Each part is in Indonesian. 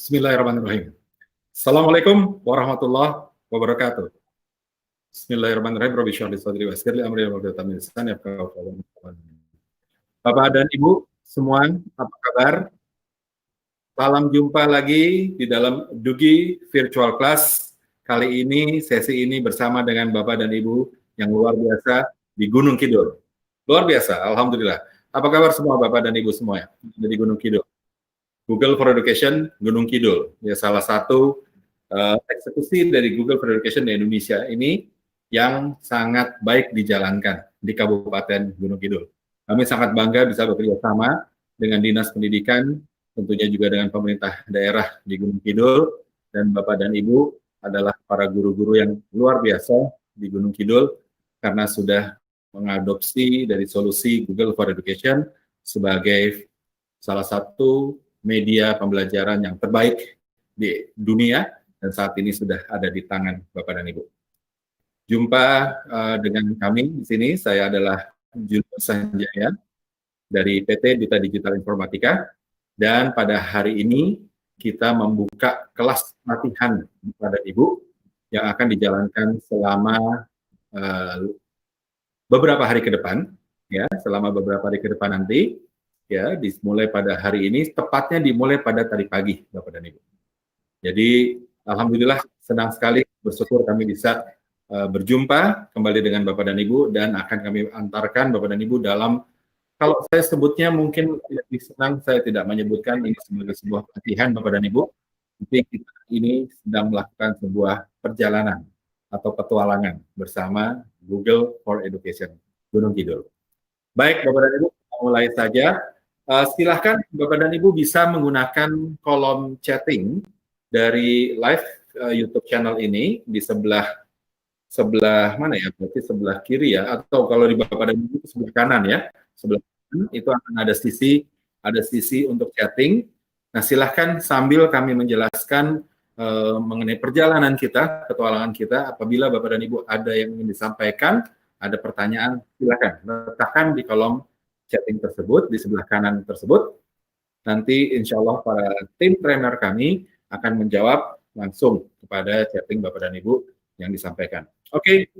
Bismillahirrahmanirrahim. Assalamualaikum warahmatullahi wabarakatuh. Bismillahirrahmanirrahim. Rabbi syrah li sadri wa yassir li amri wahlul 'uqdatam min lisani yafqahu qawli. Bapak dan Ibu semua, apa kabar? Salam jumpa lagi di dalam Dugi Virtual Class. Kali ini, sesi ini bersama dengan Bapak dan Ibu yang luar biasa di Gunung Kidul. Luar biasa, alhamdulillah. Apa kabar semua Bapak dan Ibu semua dari Gunung Kidul? Google for Education Gunung Kidul, ya salah satu eksekusi dari Google for Education di Indonesia ini yang sangat baik dijalankan di Kabupaten Gunung Kidul. Kami sangat bangga bisa bekerja sama dengan Dinas Pendidikan, tentunya juga dengan pemerintah daerah di Gunung Kidul, dan Bapak dan Ibu adalah para guru-guru yang luar biasa di Gunung Kidul karena sudah mengadopsi dari solusi Google for Education sebagai salah satu media pembelajaran yang terbaik di dunia dan saat ini sudah ada di tangan Bapak dan Ibu. Jumpa dengan kami di sini, saya adalah Junior Sanjaya dari PT Duta Digital Informatika dan pada hari ini kita membuka kelas latihan kepada Ibu yang akan dijalankan selama beberapa hari ke depan, ya, selama beberapa hari ke depan nanti. Ya, dimulai pada hari ini, tepatnya dimulai pada tadi pagi, Bapak dan Ibu. Jadi, alhamdulillah senang sekali, bersyukur kami bisa berjumpa kembali dengan Bapak dan Ibu, dan akan kami antarkan Bapak dan Ibu dalam, kalau saya sebutnya mungkin lebih senang, saya tidak menyebutkan ini sebagai sebuah latihan Bapak dan Ibu, tapi kita ini sedang melakukan sebuah perjalanan atau petualangan bersama Google for Education Gunung Kidul. Baik, Bapak dan Ibu, kita mulai saja. Silahkan Bapak dan Ibu bisa menggunakan kolom chatting dari live YouTube channel ini di sebelah mana ya? Berarti sebelah kiri ya, atau kalau di Bapak dan Ibu sebelah kanan ya. Sebelah kanan itu akan ada sisi untuk chatting. Nah, silahkan sambil kami menjelaskan mengenai perjalanan kita, petualangan kita. Apabila Bapak dan Ibu ada yang ingin disampaikan, ada pertanyaan, silahkan letakkan di kolom chatting tersebut, di sebelah kanan tersebut. Nanti insya Allah para tim trainer kami akan menjawab langsung kepada chatting Bapak dan Ibu yang disampaikan. Oke,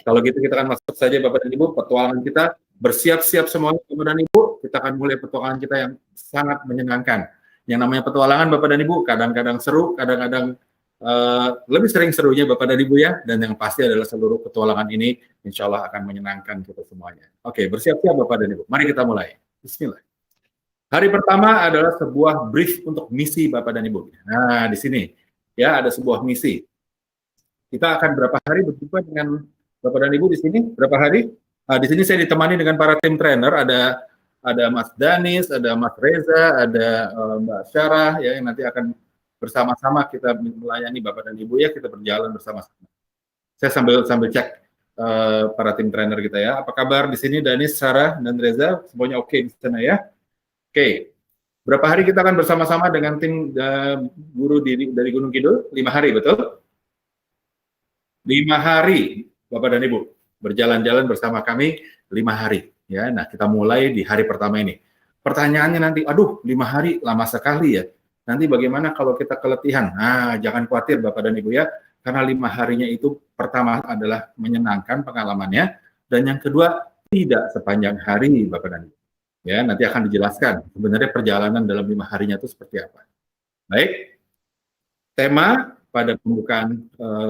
kalau gitu kita akan masuk saja Bapak dan Ibu, petualangan kita. Bersiap-siap semua Bapak dan Ibu, kita akan mulai petualangan kita yang sangat menyenangkan. Yang namanya petualangan Bapak dan Ibu, kadang-kadang seru, kadang-kadang lebih sering serunya Bapak dan Ibu ya, dan yang pasti adalah seluruh petualangan ini insya Allah akan menyenangkan kita semuanya. Oke, bersiap-siap Bapak dan Ibu. Mari kita mulai. Bismillah. Hari pertama adalah sebuah brief untuk misi Bapak dan Ibu. Nah, di sini ya ada sebuah misi. Kita akan berapa hari berjumpa dengan Bapak dan Ibu di sini? Berapa hari? Nah, di sini saya ditemani dengan para tim trainer, ada Mas Danis, ada Mas Reza, ada Mbak Syarah ya yang nanti akan bersama-sama kita melayani Bapak dan Ibu ya, kita berjalan bersama-sama. Saya sambil cek para tim trainer kita ya. Apa kabar di sini Danis, Sarah, dan Reza? Semuanya oke di sana ya? Oke. Berapa hari kita akan bersama-sama dengan tim guru dari Gunung Kidul? 5 hari, betul? 5 hari, Bapak dan Ibu. Berjalan-jalan bersama kami 5 hari. Ya, nah kita mulai di hari pertama ini. Pertanyaannya nanti, aduh 5 hari lama sekali ya. Nanti bagaimana kalau kita keletihan? Nah, jangan khawatir Bapak dan Ibu ya, karena 5 harinya itu pertama adalah menyenangkan pengalamannya, dan yang kedua tidak sepanjang hari Bapak dan Ibu. Ya, nanti akan dijelaskan sebenarnya perjalanan dalam 5 harinya itu seperti apa. Baik, tema pada pembukaan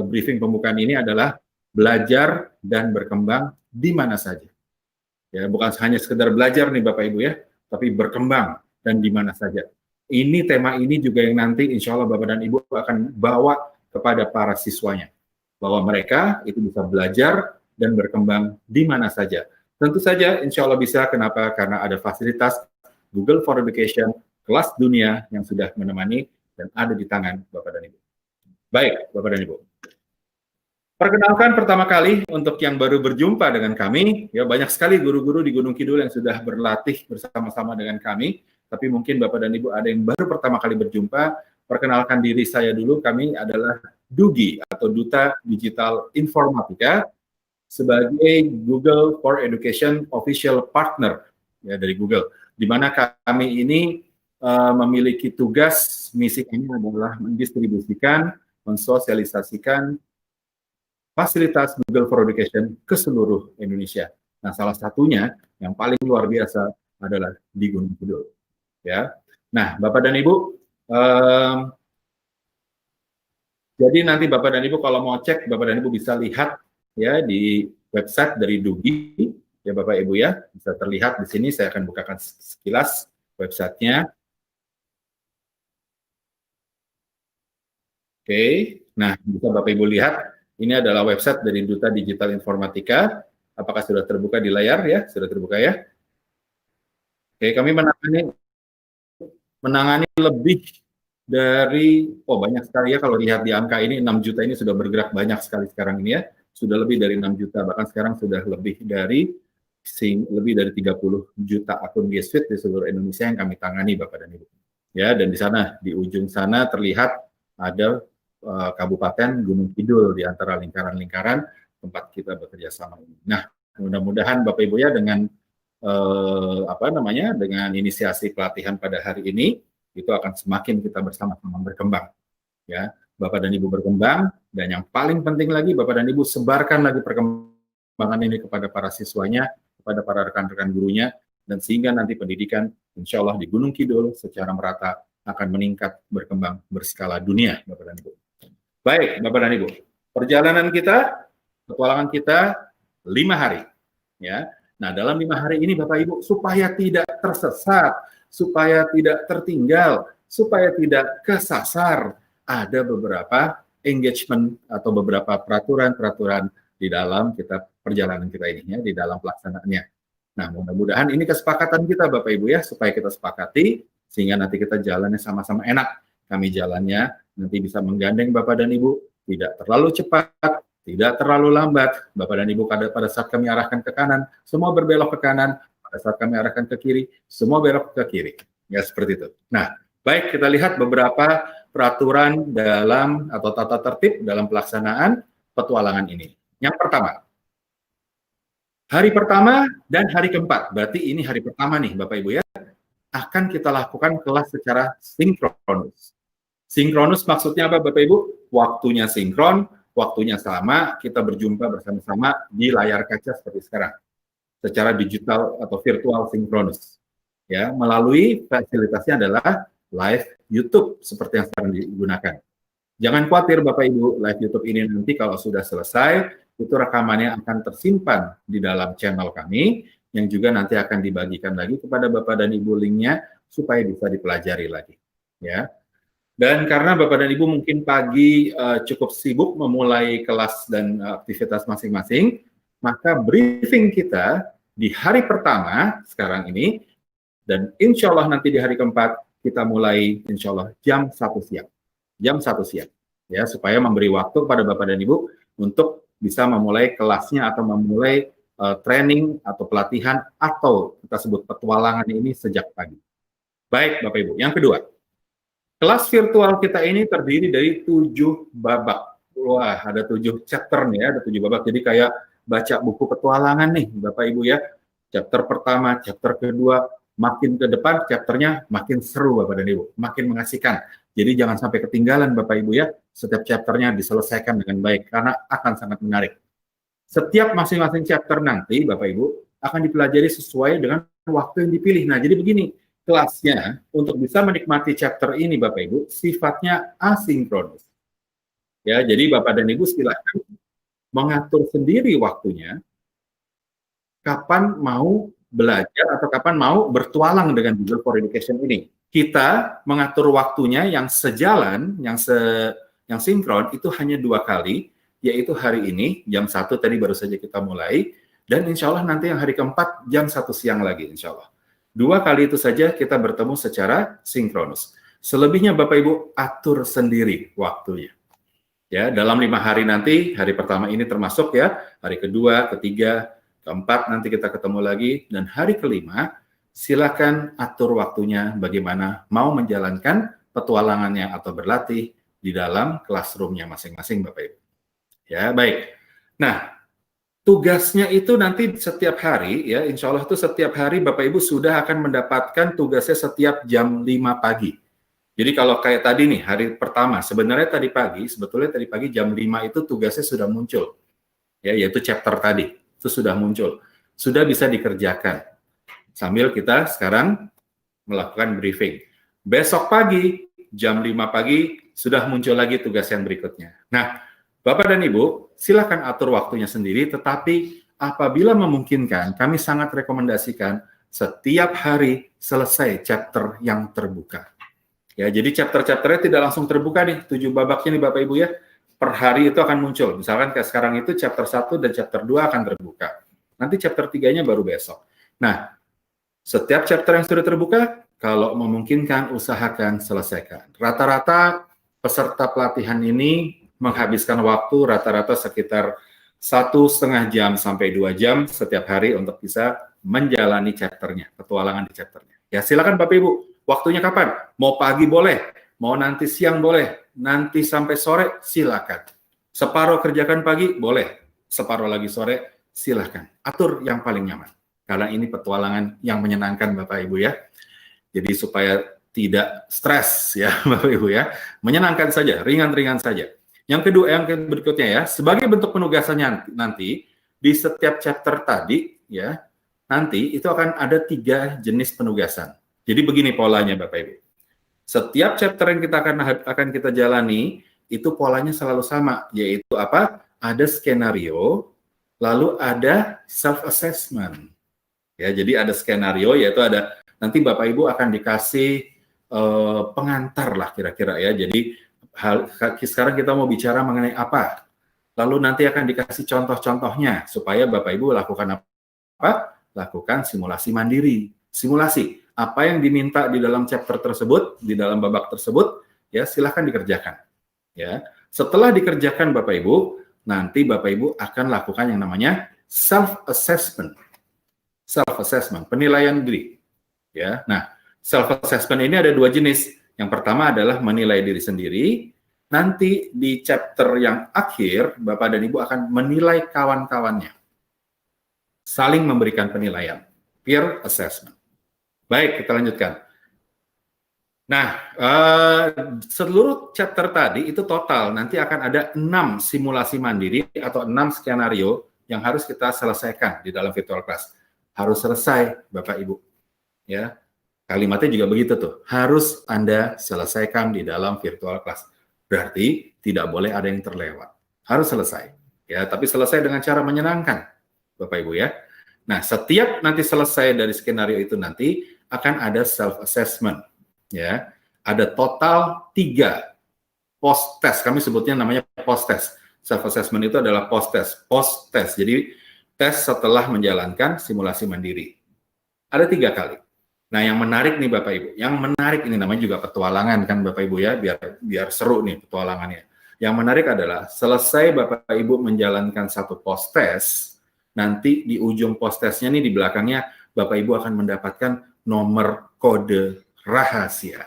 briefing pembukaan ini adalah belajar dan berkembang di mana saja. Ya, bukan hanya sekedar belajar nih Bapak Ibu ya, tapi berkembang dan di mana saja. Ini tema ini juga yang nanti insya Allah Bapak dan Ibu akan bawa kepada para siswanya. Bahwa mereka itu bisa belajar dan berkembang di mana saja. Tentu saja insya Allah bisa, kenapa? Karena ada fasilitas Google for Education, kelas dunia yang sudah menemani dan ada di tangan Bapak dan Ibu. Baik, Bapak dan Ibu. Perkenalkan pertama kali untuk yang baru berjumpa dengan kami, ya banyak sekali guru-guru di Gunung Kidul yang sudah berlatih bersama-sama dengan kami, tapi mungkin Bapak dan Ibu ada yang baru pertama kali berjumpa. Perkenalkan diri saya dulu, kami adalah Dugi atau Duta Digital Informatika sebagai Google for Education Official Partner ya dari Google, di mana kami ini memiliki tugas, misi kami adalah mendistribusikan, mensosialisasikan fasilitas Google for Education ke seluruh Indonesia. Nah, salah satunya yang paling luar biasa adalah di Gunung Kidul. Ya, nah Bapak dan Ibu, jadi nanti Bapak dan Ibu kalau mau cek, Bapak dan Ibu bisa lihat ya di website dari Dugi, ya Bapak Ibu ya, bisa terlihat di sini. Saya akan bukakan sekilas websitenya. Oke, nah bisa Bapak Ibu lihat. Ini adalah website dari Duta Digital Informatika. Apakah sudah terbuka di layar ya? Sudah terbuka ya? Oke, kami menangani lebih dari, banyak sekali ya kalau lihat di angka ini, 6 juta ini sudah bergerak banyak sekali sekarang ini ya. Sudah lebih dari 6 juta, bahkan sekarang sudah lebih dari 30 juta akun G Suite di seluruh Indonesia yang kami tangani Bapak dan Ibu. Ya, dan di sana, di ujung sana terlihat ada Kabupaten Gunung Kidul di antara lingkaran-lingkaran tempat kita bekerja sama ini. Nah, mudah-mudahan Bapak Ibu ya dengan dengan inisiasi pelatihan pada hari ini itu akan semakin kita bersama-sama berkembang. Ya, Bapak dan Ibu berkembang, dan yang paling penting lagi Bapak dan Ibu sebarkan lagi perkembangan ini kepada para siswanya, kepada para rekan-rekan gurunya, dan sehingga nanti pendidikan insya Allah di Gunung Kidul secara merata akan meningkat, berkembang berskala dunia, Bapak dan Ibu. Baik, Bapak dan Ibu, perjalanan kita, petualangan kita 5 hari. Ya, nah dalam 5 hari ini Bapak Ibu, supaya tidak tersesat, supaya tidak tertinggal, supaya tidak kesasar, ada beberapa engagement atau beberapa peraturan-peraturan di dalam perjalanan kita ini ya, di dalam pelaksanaannya. Nah, mudah-mudahan ini kesepakatan kita Bapak Ibu ya, supaya kita sepakati sehingga nanti kita jalannya sama-sama enak. Kami jalannya nanti bisa menggandeng Bapak dan Ibu, tidak terlalu cepat, tidak terlalu lambat. Bapak dan Ibu pada saat kami arahkan ke kanan, semua berbelok ke kanan. Pada saat kami arahkan ke kiri, semua belok ke kiri. Ya, seperti itu. Nah, baik, kita lihat beberapa peraturan dalam atau tata tertib dalam pelaksanaan petualangan ini. Yang pertama, hari pertama dan hari keempat, berarti ini hari pertama nih Bapak Ibu ya, akan kita lakukan kelas secara sinkronus. Sinkronus maksudnya apa Bapak Ibu? Waktunya sinkron, waktunya sama, kita berjumpa bersama-sama di layar kaca seperti sekarang, secara digital atau virtual sinkronus. Ya, melalui fasilitasnya adalah live YouTube seperti yang sekarang digunakan. Jangan khawatir Bapak Ibu, live YouTube ini nanti kalau sudah selesai, itu rekamannya akan tersimpan di dalam channel kami, yang juga nanti akan dibagikan lagi kepada Bapak dan Ibu linknya supaya bisa dipelajari lagi. Ya. Dan karena Bapak dan Ibu mungkin pagi cukup sibuk memulai kelas dan aktivitas masing-masing, maka briefing kita di hari pertama sekarang ini, dan insya Allah nanti di hari keempat, kita mulai insya Allah jam 1 siang. Jam 1 siang. Ya, supaya memberi waktu kepada Bapak dan Ibu untuk bisa memulai kelasnya atau memulai training atau pelatihan atau kita sebut petualangan ini sejak pagi. Baik Bapak Ibu. Yang kedua, kelas virtual kita ini terdiri dari 7 babak. Wah, ada 7 chapter nih ya, ada 7 babak. Jadi kayak baca buku petualangan nih Bapak Ibu ya. Chapter pertama, chapter kedua, makin ke depan chapternya makin seru Bapak dan Ibu, makin mengasihkan. Jadi jangan sampai ketinggalan Bapak Ibu ya, setiap chapternya diselesaikan dengan baik karena akan sangat menarik. Setiap masing-masing chapter nanti Bapak Ibu akan dipelajari sesuai dengan waktu yang dipilih. Nah, jadi begini, kelasnya untuk bisa menikmati chapter ini Bapak Ibu sifatnya asinkronus. Ya, jadi Bapak dan Ibu silakan mengatur sendiri waktunya kapan mau belajar atau kapan mau bertualang dengan Google for Education ini. Kita mengatur waktunya yang sejalan, yang sinkron itu hanya 2 kali, yaitu hari ini jam 1 tadi baru saja kita mulai, dan insya Allah nanti yang hari keempat jam 1 siang lagi insya Allah. 2 kali itu saja kita bertemu secara sinkronus. Selebihnya Bapak Ibu atur sendiri waktunya. Ya, dalam 5 hari nanti, hari pertama ini termasuk ya, hari kedua, ketiga, keempat nanti kita ketemu lagi, dan hari kelima silakan atur waktunya bagaimana mau menjalankan petualangannya atau berlatih di dalam classroom-nya masing-masing Bapak Ibu. Ya, baik. Nah, tugasnya itu nanti setiap hari, ya, insya Allah itu setiap hari Bapak Ibu sudah akan mendapatkan tugasnya setiap jam 5 pagi. Jadi kalau kayak tadi nih, hari pertama, sebetulnya tadi pagi jam 5 itu tugasnya sudah muncul. Ya, yaitu chapter tadi, itu sudah muncul. Sudah bisa dikerjakan. Sambil kita sekarang melakukan briefing. Besok pagi, jam 5 pagi, sudah muncul lagi tugas yang berikutnya. Nah, Bapak dan Ibu, silakan atur waktunya sendiri, tetapi apabila memungkinkan, kami sangat rekomendasikan setiap hari selesai chapter yang terbuka. Ya, jadi chapter-chapternya tidak langsung terbuka nih, 7 babaknya nih Bapak Ibu ya. Per hari itu akan muncul. Misalkan kayak sekarang itu chapter 1 dan chapter 2 akan terbuka. Nanti chapter 3-nya baru besok. Nah, setiap chapter yang sudah terbuka, kalau memungkinkan usahakan selesaikan. Rata-rata peserta pelatihan ini menghabiskan waktu rata-rata sekitar 1,5 jam sampai 2 jam setiap hari untuk bisa menjalani chapternya, petualangan di chapternya. Ya silakan Bapak Ibu, waktunya kapan? Mau pagi boleh, mau nanti siang boleh, nanti sampai sore silakan. Separuh kerjakan pagi boleh, separuh lagi sore silakan. Atur yang paling nyaman. Karena ini petualangan yang menyenangkan Bapak Ibu ya. Jadi supaya tidak stres ya Bapak Ibu ya. Menyenangkan saja, ringan-ringan saja. Yang kedua, yang berikutnya ya, sebagai bentuk penugasannya nanti di setiap chapter tadi ya, nanti itu akan ada 3 jenis penugasan. Jadi begini polanya Bapak Ibu. Setiap chapter yang kita akan kita jalani itu polanya selalu sama, yaitu apa? Ada skenario, lalu ada self assessment. Ya, jadi ada skenario yaitu ada nanti Bapak Ibu akan dikasih pengantar lah kira-kira ya. Jadi sekarang kita mau bicara mengenai apa, lalu nanti akan dikasih contoh-contohnya supaya Bapak Ibu lakukan apa? Lakukan simulasi mandiri. Simulasi apa yang diminta di dalam chapter tersebut, di dalam babak tersebut, ya silahkan dikerjakan. Ya, setelah dikerjakan Bapak Ibu, nanti Bapak Ibu akan lakukan yang namanya self assessment. Self assessment, penilaian diri. Ya, nah self assessment ini ada 2 jenis. Yang pertama adalah menilai diri sendiri. Nanti di chapter yang akhir, Bapak dan Ibu akan menilai kawan-kawannya. Saling memberikan penilaian. Peer assessment. Baik, kita lanjutkan. Nah, seluruh chapter tadi itu total nanti akan ada 6 simulasi mandiri atau 6 skenario yang harus kita selesaikan di dalam virtual class. Harus selesai, Bapak Ibu. Ya. Kalimatnya juga begitu tuh, harus Anda selesaikan di dalam virtual class. Berarti tidak boleh ada yang terlewat. Harus selesai. Ya, tapi selesai dengan cara menyenangkan, Bapak Ibu ya. Nah, setiap nanti selesai dari skenario itu nanti akan ada self assessment. Ya. Ada total 3 post test. Kami sebutnya namanya post test. Self assessment itu adalah post test. Post test. Jadi tes setelah menjalankan simulasi mandiri. Ada 3 kali. Nah, yang menarik nih Bapak Ibu, yang menarik ini namanya juga petualangan kan Bapak Ibu ya, biar seru nih petualangannya. Yang menarik adalah selesai Bapak Ibu menjalankan satu post test, nanti di ujung post testnya nih di belakangnya Bapak Ibu akan mendapatkan nomor kode rahasia.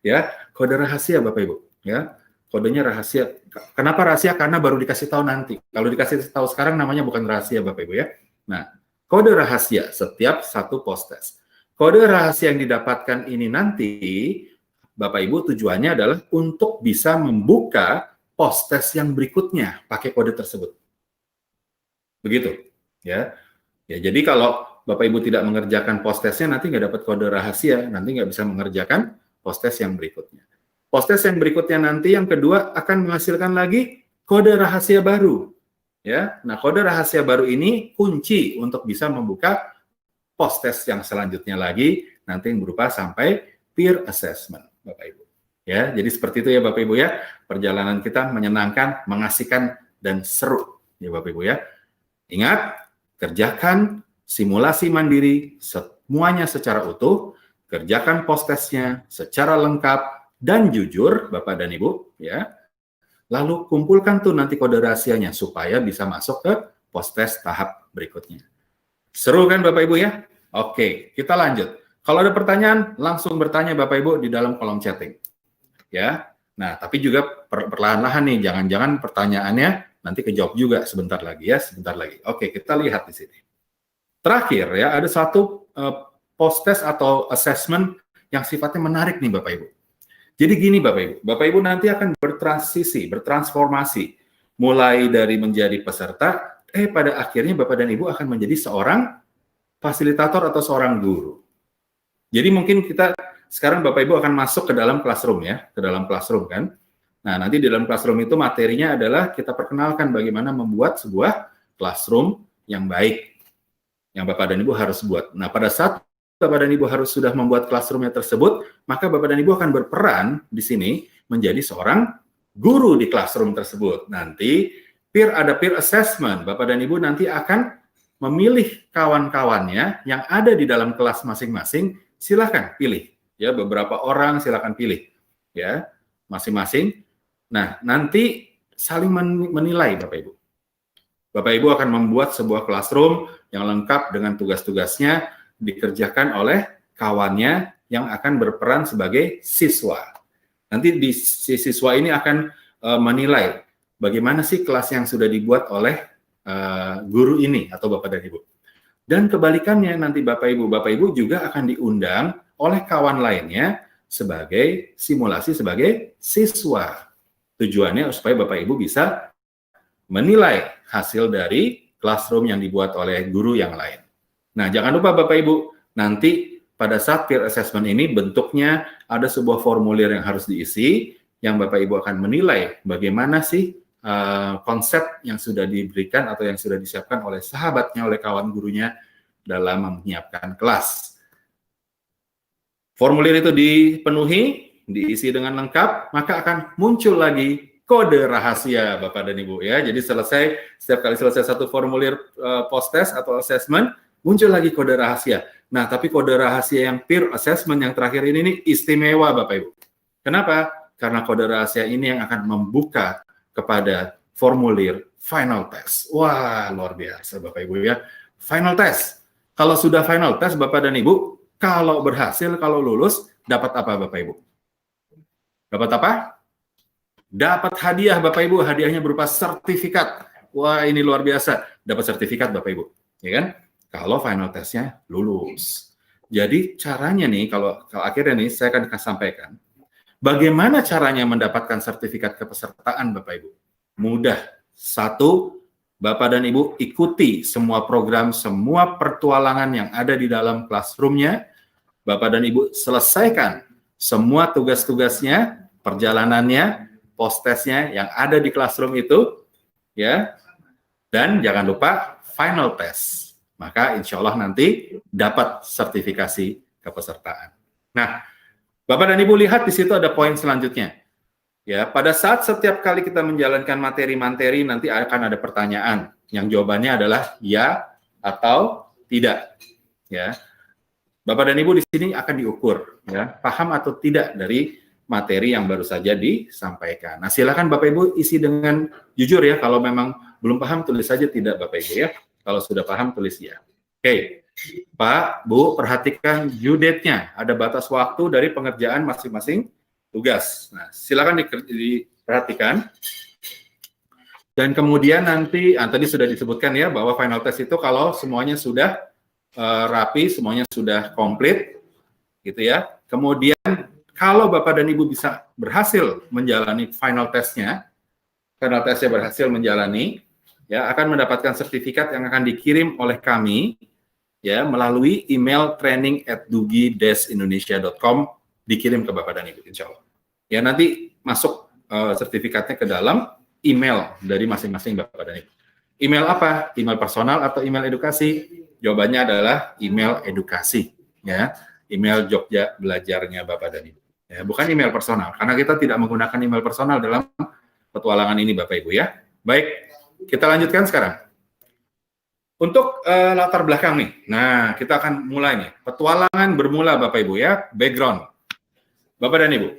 Ya, kode rahasia Bapak Ibu, ya. Kodenya rahasia. Kenapa rahasia? Karena baru dikasih tahu nanti. Kalau dikasih tahu sekarang namanya bukan rahasia Bapak Ibu ya. Nah, kode rahasia setiap satu post test. Kode rahasia yang didapatkan ini nanti, Bapak Ibu tujuannya adalah untuk bisa membuka post test yang berikutnya pakai kode tersebut. Begitu, ya. Ya, jadi kalau Bapak Ibu tidak mengerjakan post testnya nanti nggak dapat kode rahasia, nanti nggak bisa mengerjakan post test yang berikutnya. Post test yang berikutnya nanti yang kedua akan menghasilkan lagi kode rahasia baru. Ya, nah kode rahasia baru ini kunci untuk bisa membuka post test yang selanjutnya lagi nanti yang berupa sampai peer assessment, Bapak Ibu. Ya, jadi seperti itu ya Bapak Ibu ya. Perjalanan kita menyenangkan, mengasihkan dan seru ya Bapak Ibu ya. Ingat, kerjakan simulasi mandiri semuanya secara utuh, kerjakan post testnya secara lengkap dan jujur Bapak dan Ibu ya. Lalu kumpulkan tuh nanti kode rahasianya supaya bisa masuk ke post test tahap berikutnya. Seru kan Bapak Ibu ya? Oke, kita lanjut. Kalau ada pertanyaan, langsung bertanya Bapak Ibu di dalam kolom chatting. Ya. Nah, tapi juga perlahan-lahan nih, jangan-jangan pertanyaannya Nanti kejawab juga sebentar lagi ya, sebentar lagi. Oke, kita lihat di sini. Terakhir ya, ada satu post-test atau assessment yang sifatnya menarik nih Bapak Ibu. Jadi gini Bapak Ibu nanti akan bertransisi, bertransformasi. Mulai dari menjadi peserta, pada akhirnya Bapak dan Ibu akan menjadi seorang fasilitator atau seorang guru. Jadi mungkin kita sekarang Bapak Ibu akan masuk ke dalam classroom ya, ke dalam classroom kan. Nah, nanti di dalam classroom itu materinya adalah kita perkenalkan bagaimana membuat sebuah classroom yang baik, yang Bapak dan Ibu harus buat. Nah, pada saat Bapak dan Ibu harus sudah membuat classroomnya tersebut, maka Bapak dan Ibu akan berperan di sini menjadi seorang guru di classroom tersebut. Nanti ada peer assessment, Bapak dan Ibu nanti akan memilih kawan-kawannya yang ada di dalam kelas masing-masing, silakan pilih. Ya, beberapa orang silakan pilih. Ya, masing-masing. Nah, nanti saling menilai Bapak Ibu. Bapak Ibu akan membuat sebuah classroom yang lengkap dengan tugas-tugasnya dikerjakan oleh kawannya yang akan berperan sebagai siswa. Nanti si siswa ini akan menilai bagaimana sih kelas yang sudah dibuat oleh guru ini atau Bapak dan Ibu. Dan kebalikannya nanti Bapak Ibu juga akan diundang oleh kawan lainnya sebagai simulasi sebagai siswa. Tujuannya supaya Bapak Ibu bisa menilai hasil dari classroom yang dibuat oleh guru yang lain. Nah, jangan lupa Bapak Ibu, nanti pada saat peer assessment ini bentuknya ada sebuah formulir yang harus diisi, yang Bapak Ibu akan menilai bagaimana sih konsep yang sudah diberikan atau yang sudah disiapkan oleh sahabatnya, oleh kawan gurunya dalam menyiapkan kelas. Formulir itu dipenuhi, diisi dengan lengkap, maka akan muncul lagi kode rahasia Bapak dan Ibu ya. Jadi setiap kali selesai satu formulir post-test atau assessment, muncul lagi kode rahasia. Nah, tapi kode rahasia yang peer assessment yang terakhir ini nih istimewa Bapak Ibu. Kenapa? Karena kode rahasia ini yang akan membuka kepada formulir final test. Wah, luar biasa Bapak Ibu ya. Final test. Kalau sudah final test Bapak dan Ibu, kalau berhasil, kalau lulus, dapat apa Bapak Ibu? Dapat apa? Dapat hadiah Bapak Ibu. Hadiahnya berupa sertifikat. Wah, ini luar biasa. Dapat sertifikat Bapak Ibu. Ya kan? Kalau final testnya lulus. Jadi caranya nih, kalau akhirnya nih saya akan sampaikan. Bagaimana caranya mendapatkan sertifikat kepesertaan Bapak Ibu? Mudah. Satu, Bapak dan Ibu ikuti semua program, semua pertualangan yang ada di dalam classroom-nya. Bapak dan Ibu selesaikan semua tugas-tugasnya, perjalanannya, post-testnya yang ada di classroom itu, ya. Dan jangan lupa final test. Maka insya Allah nanti dapat sertifikasi kepesertaan. Nah, Bapak dan Ibu lihat di situ ada poin selanjutnya. Ya, pada saat setiap kali kita menjalankan materi-materi nanti akan ada pertanyaan yang jawabannya adalah ya atau tidak. Ya. Bapak dan Ibu di sini akan diukur ya, paham atau tidak dari materi yang baru saja disampaikan. Nah, silakan Bapak Ibu isi dengan jujur ya, kalau memang belum paham tulis saja tidak Bapak Ibu ya. Kalau sudah paham tulis ya. Oke. Pak, Bu, perhatikan due date-nya. Ada batas waktu dari pengerjaan masing-masing tugas. Nah, silakan diperhatikan. Dan kemudian nanti, tadi sudah disebutkan ya, bahwa final test itu kalau semuanya sudah rapi, semuanya sudah komplit, gitu ya. Kemudian, kalau Bapak dan Ibu bisa berhasil menjalani final testnya berhasil menjalani, ya, akan mendapatkan sertifikat yang akan dikirim oleh kami, ya, melalui email training@dugi-indonesia.com dikirim ke Bapak dan Ibu, insya Allah. Ya, nanti masuk sertifikatnya ke dalam email dari masing-masing Bapak dan Ibu. Email apa? Email personal atau email edukasi? Jawabannya adalah email edukasi, ya. Email Jogja Belajarnya Bapak dan Ibu. Ya, bukan email personal, karena kita tidak menggunakan email personal dalam petualangan ini Bapak Ibu ya. Baik, kita lanjutkan sekarang. Untuk latar belakang nih, nah kita akan mulai nih. Petualangan bermula Bapak Ibu ya, background. Bapak dan Ibu,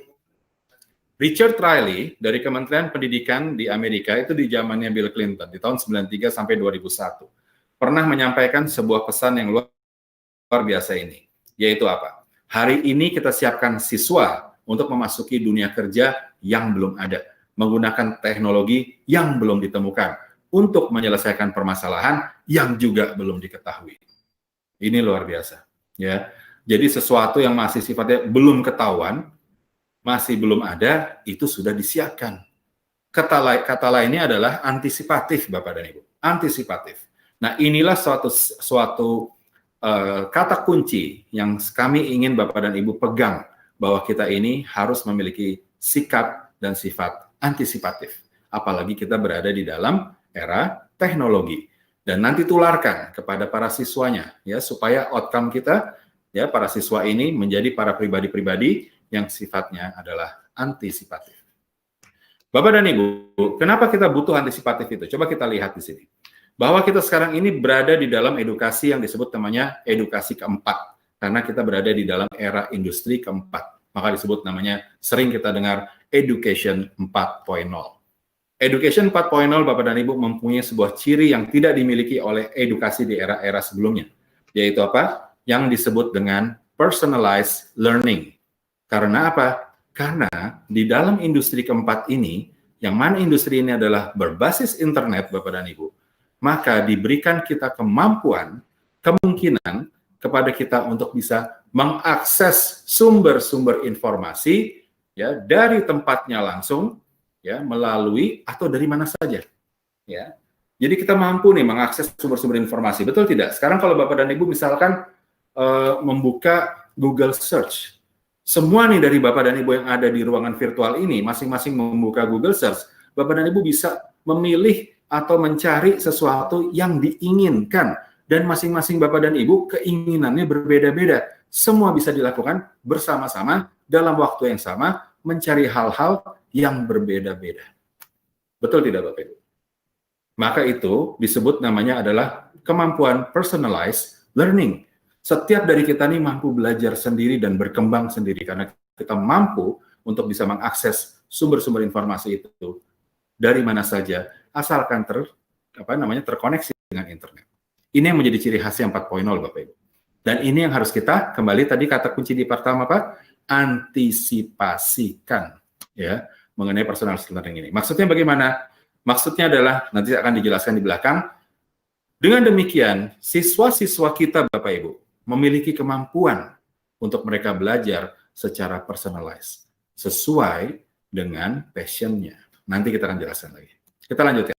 Richard Riley dari Kementerian Pendidikan di Amerika itu di zamannya Bill Clinton, di tahun 93 sampai 2001, pernah menyampaikan sebuah pesan yang luar biasa ini, yaitu apa? Hari ini kita siapkan siswa untuk memasuki dunia kerja yang belum ada. menggunakan teknologi yang belum ditemukan untuk menyelesaikan permasalahan yang juga belum diketahui. Ini luar biasa, ya. Jadi sesuatu yang masih sifatnya belum ketahuan, masih belum ada, itu sudah disiapkan. Kata lainnya adalah antisipatif, Bapak dan Ibu. Antisipatif. Nah, inilah suatu kata kunci yang kami ingin Bapak dan Ibu pegang, bahwa kita ini harus memiliki sikap dan sifat antisipatif. Apalagi kita berada di dalam era teknologi. Dan nanti tularkan kepada para siswanya, ya, supaya outcome kita, ya, para siswa ini menjadi para pribadi-pribadi yang sifatnya adalah antisipatif. Bapak dan Ibu, kenapa kita butuh antisipatif itu? Coba kita lihat di sini. Bahwa kita sekarang ini berada di dalam edukasi yang disebut namanya edukasi keempat. Karena kita berada di dalam era industri keempat. Maka disebut namanya, sering kita dengar, Education 4.0. Education 4.0, Bapak dan Ibu, mempunyai sebuah ciri yang tidak dimiliki oleh edukasi di era-era sebelumnya. Yaitu apa? Yang disebut dengan personalized learning. Karena apa? Karena di dalam industri keempat ini, yang mana industri ini adalah berbasis internet, Bapak dan Ibu, maka diberikan kita kemampuan, kemungkinan kepada kita untuk bisa mengakses sumber-sumber informasi, ya, dari tempatnya langsung, ya, melalui atau dari mana saja, ya. Jadi kita mampu nih mengakses sumber-sumber informasi, betul tidak? Sekarang kalau Bapak dan Ibu misalkan membuka Google Search, semua nih dari Bapak dan Ibu yang ada di ruangan virtual ini, masing-masing membuka Google Search, Bapak dan Ibu bisa memilih atau mencari sesuatu yang diinginkan, dan masing-masing Bapak dan Ibu keinginannya berbeda-beda. Semua bisa dilakukan bersama-sama dalam waktu yang sama, mencari hal-hal yang berbeda-beda. Betul tidak, Bapak Ibu? Maka itu disebut namanya adalah kemampuan personalized learning. Setiap dari kita ini mampu belajar sendiri dan berkembang sendiri karena kita mampu untuk bisa mengakses sumber-sumber informasi itu dari mana saja, asalkan terkoneksi dengan internet. Ini yang menjadi ciri khas yang 4.0, Bapak Ibu. Dan ini yang harus kita, kembali tadi kata kunci di pertama apa? Antisipasikan, ya, mengenai personal learning ini. Maksudnya bagaimana? Maksudnya adalah, nanti akan dijelaskan di belakang, dengan demikian, siswa-siswa kita, Bapak Ibu, memiliki kemampuan untuk mereka belajar secara personalized, sesuai dengan passion-nya. Nanti kita akan jelaskan lagi. Kita lanjutkan.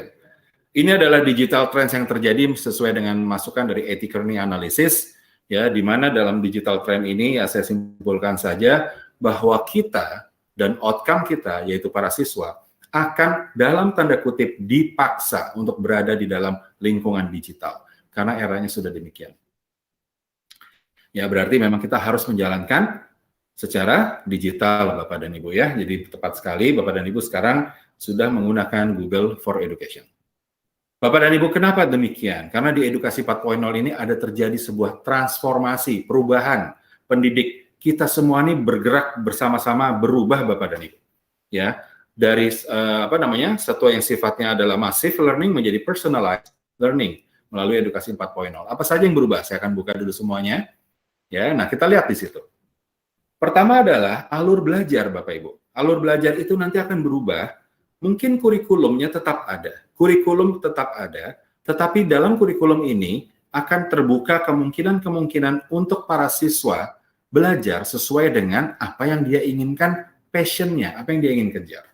Ini adalah digital trends yang terjadi sesuai dengan masukan dari A.T. Kearney Analysis, ya, di mana dalam digital trend ini, ya, saya simpulkan saja bahwa kita dan outcome kita, yaitu para siswa, akan dalam tanda kutip dipaksa untuk berada di dalam lingkungan digital, karena eranya sudah demikian. Ya, berarti memang kita harus menjalankan secara digital, Bapak dan Ibu, ya. Jadi tepat sekali, Bapak dan Ibu sekarang sudah menggunakan Google for Education. Bapak dan Ibu, kenapa demikian? Karena di edukasi 4.0 ini ada terjadi sebuah transformasi, perubahan pendidik. Kita semua ini bergerak bersama-sama, berubah, Bapak dan Ibu. Ya, dari satu yang sifatnya adalah massive learning menjadi personalized learning melalui edukasi 4.0. Apa saja yang berubah? Saya akan buka dulu semuanya. Ya, nah kita lihat di situ. Pertama adalah alur belajar, Bapak Ibu. Alur belajar itu nanti akan berubah. Mungkin kurikulumnya tetap ada, tetapi dalam kurikulum ini akan terbuka kemungkinan-kemungkinan untuk para siswa belajar sesuai dengan apa yang dia inginkan, passion-nya, apa yang dia ingin kejar.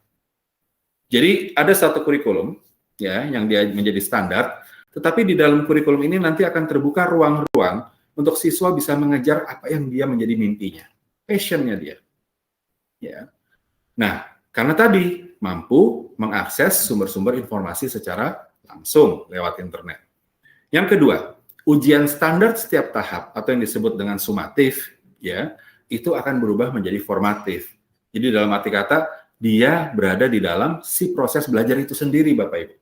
Jadi ada satu kurikulum, ya, yang dia menjadi standar, tetapi di dalam kurikulum ini nanti akan terbuka ruang-ruang untuk siswa bisa mengejar apa yang dia menjadi mimpinya, passion-nya dia. Ya. Nah, karena tadi mampu mengakses sumber-sumber informasi secara langsung lewat internet. Yang kedua, ujian standar setiap tahap atau yang disebut dengan sumatif, ya, itu akan berubah menjadi formatif. Jadi dalam arti kata, dia berada di dalam si proses belajar itu sendiri, Bapak Ibu.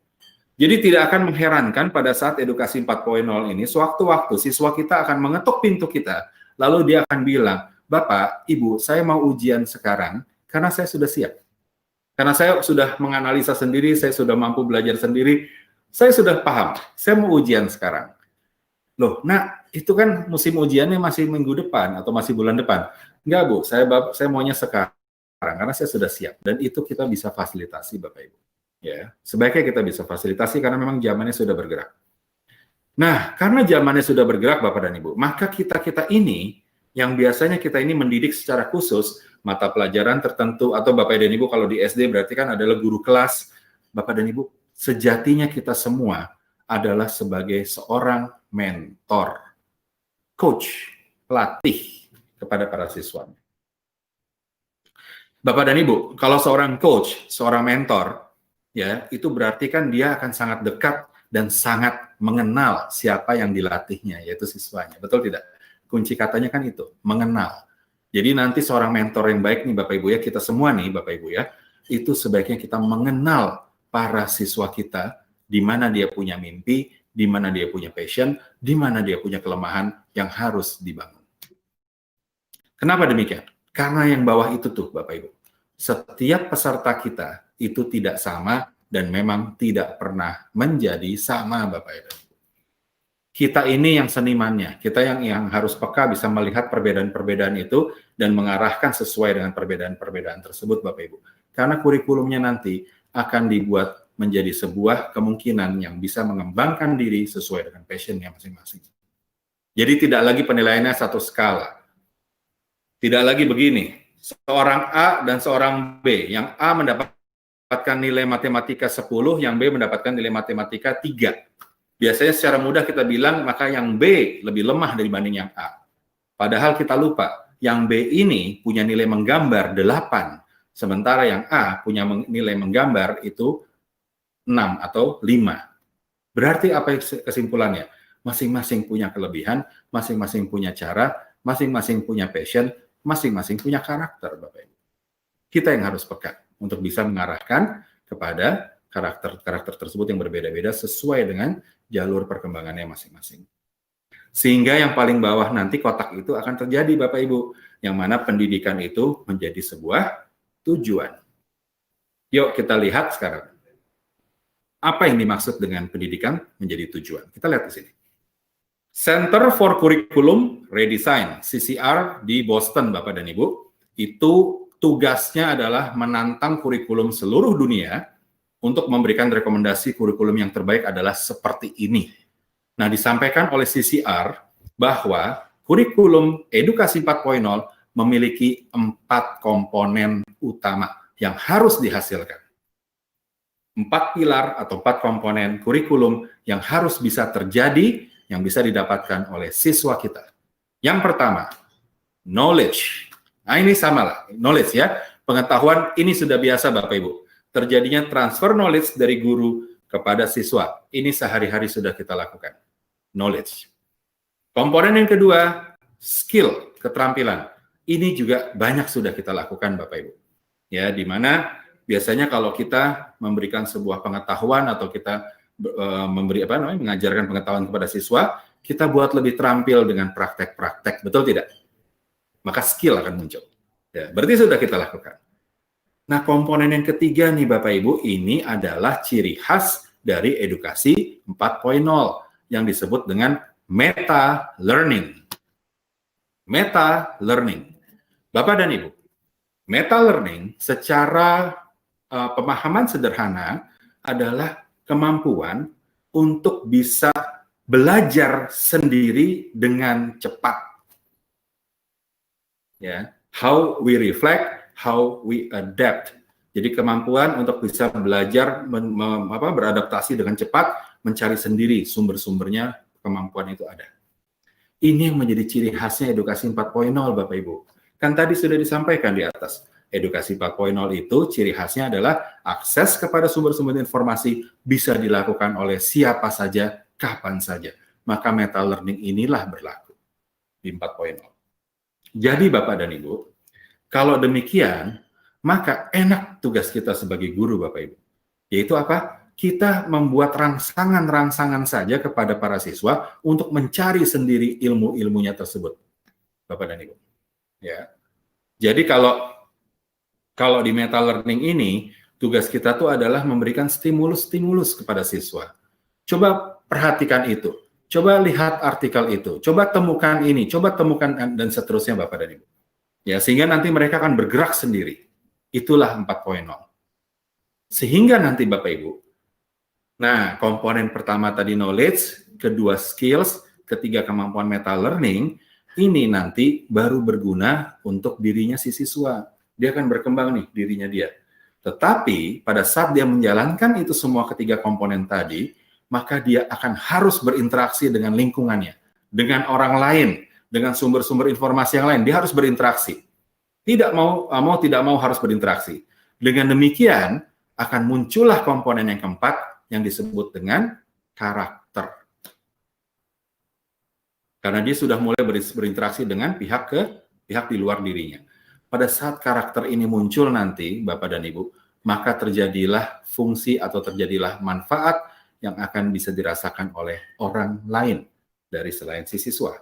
Jadi tidak akan mengherankan pada saat edukasi 4.0 ini, sewaktu-waktu siswa kita akan mengetuk pintu kita, lalu dia akan bilang, Bapak, Ibu, saya mau ujian sekarang karena saya sudah siap. Karena saya sudah menganalisa sendiri, saya sudah mampu belajar sendiri, saya sudah paham, saya mau ujian sekarang. Loh, nah itu kan musim ujiannya masih minggu depan atau masih bulan depan. Enggak, Bu, saya maunya sekarang. karena saya sudah siap dan itu kita bisa fasilitasi Bapak Ibu. Ya, sebaiknya kita bisa fasilitasi karena memang zamannya sudah bergerak. Nah, karena zamannya sudah bergerak Bapak dan Ibu, maka kita ini yang biasanya kita ini mendidik secara khusus mata pelajaran tertentu atau Bapak dan Ibu kalau di SD berarti kan adalah guru kelas. Bapak dan Ibu, sejatinya kita semua adalah sebagai seorang mentor, coach, pelatih kepada para siswa. Bapak dan Ibu, kalau seorang coach, seorang mentor, ya, itu berarti kan dia akan sangat dekat dan sangat mengenal siapa yang dilatihnya, yaitu siswanya. Betul tidak? Kunci katanya kan itu, mengenal. Jadi nanti seorang mentor yang baik nih Bapak Ibu ya, kita semua nih Bapak Ibu ya, itu sebaiknya kita mengenal para siswa kita, di mana dia punya mimpi, di mana dia punya passion, di mana dia punya kelemahan yang harus dibangun. Kenapa demikian? Karena yang bawah itu tuh Bapak Ibu, setiap peserta kita itu tidak sama dan memang tidak pernah menjadi sama Bapak Ibu. Kita ini yang senimannya, kita yang harus peka bisa melihat perbedaan-perbedaan itu dan mengarahkan sesuai dengan perbedaan-perbedaan tersebut Bapak Ibu. Karena kurikulumnya nanti akan dibuat menjadi sebuah kemungkinan yang bisa mengembangkan diri sesuai dengan passionnya masing-masing. Jadi tidak lagi penilaiannya satu skala. Tidak lagi begini, seorang A dan seorang B, yang A mendapatkan nilai matematika 10, yang B mendapatkan nilai matematika 3. Biasanya secara mudah kita bilang, maka yang B lebih lemah dibanding yang A. Padahal kita lupa, yang B ini punya nilai menggambar 8, sementara yang A punya nilai menggambar itu 6 atau 5. Berarti apa kesimpulannya? Masing-masing punya kelebihan, masing-masing punya cara, masing-masing punya passion, masing-masing punya karakter, Bapak Ibu. Kita yang harus peka untuk bisa mengarahkan kepada karakter-karakter tersebut yang berbeda-beda sesuai dengan jalur perkembangannya masing-masing. Sehingga yang paling bawah nanti kotak itu akan terjadi, Bapak Ibu, yang mana pendidikan itu menjadi sebuah tujuan. Yuk kita lihat sekarang. Apa yang dimaksud dengan pendidikan menjadi tujuan? Kita lihat di sini. Center for Curriculum Redesign, CCR di Boston, Bapak dan Ibu, itu tugasnya adalah menantang kurikulum seluruh dunia untuk memberikan rekomendasi kurikulum yang terbaik adalah seperti ini. Nah, disampaikan oleh CCR bahwa kurikulum edukasi 4.0 memiliki 4 komponen utama yang harus dihasilkan. 4 pilar atau 4 komponen kurikulum yang harus bisa terjadi, yang bisa didapatkan oleh siswa kita. Yang pertama, knowledge. Nah ini samalah, knowledge ya. Pengetahuan ini sudah biasa Bapak Ibu. Terjadinya transfer knowledge dari guru kepada siswa. Ini sehari-hari sudah kita lakukan. Knowledge. Komponen yang kedua, skill, keterampilan. Ini juga banyak sudah kita lakukan Bapak Ibu. Ya, di mana biasanya kalau kita memberikan sebuah pengetahuan atau kita mengajarkan pengetahuan kepada siswa, kita buat lebih terampil dengan praktek-praktek, betul tidak? Maka skill akan muncul. Ya, berarti sudah kita lakukan. Nah, komponen yang ketiga nih Bapak Ibu, ini adalah ciri khas dari edukasi 4.0 yang disebut dengan meta learning. Meta learning. Bapak dan Ibu, meta learning secara pemahaman sederhana adalah kemampuan untuk bisa belajar sendiri dengan cepat. Ya, how we reflect, how we adapt. Jadi kemampuan untuk bisa belajar beradaptasi dengan cepat, mencari sendiri sumber-sumbernya, kemampuan itu ada. Ini yang menjadi ciri khasnya edukasi 4.0 Bapak Ibu. Kan tadi sudah disampaikan di atas. Edukasi 4.0 itu ciri khasnya adalah akses kepada sumber-sumber informasi bisa dilakukan oleh siapa saja, kapan saja. Maka meta learning inilah berlaku di 4.0. Jadi Bapak dan Ibu, kalau demikian, maka enak tugas kita sebagai guru Bapak Ibu. Yaitu apa? Kita membuat rangsangan-rangsangan saja kepada para siswa untuk mencari sendiri ilmu-ilmunya tersebut. Bapak dan Ibu. Ya. Jadi kalau di meta learning ini, tugas kita tuh adalah memberikan stimulus-stimulus kepada siswa. Coba perhatikan itu. Coba lihat artikel itu. Coba temukan ini. Coba temukan dan seterusnya Bapak dan Ibu. Ya, sehingga nanti mereka akan bergerak sendiri. Itulah 4.0. Sehingga nanti Bapak Ibu, nah komponen pertama tadi knowledge, kedua skills, ketiga kemampuan meta learning, ini nanti baru berguna untuk dirinya si siswa. Dia akan berkembang nih dirinya dia. Tetapi pada saat dia menjalankan itu semua ketiga komponen tadi, maka dia akan harus berinteraksi dengan lingkungannya, dengan orang lain, dengan sumber-sumber informasi yang lain. Dia harus berinteraksi. Tidak mau tidak mau harus berinteraksi. Dengan demikian akan muncullah komponen yang keempat yang disebut dengan karakter. Karena dia sudah mulai berinteraksi dengan pihak di luar dirinya. Pada saat karakter ini muncul nanti, Bapak dan Ibu, maka terjadilah fungsi atau terjadilah manfaat yang akan bisa dirasakan oleh orang lain dari selain si siswa.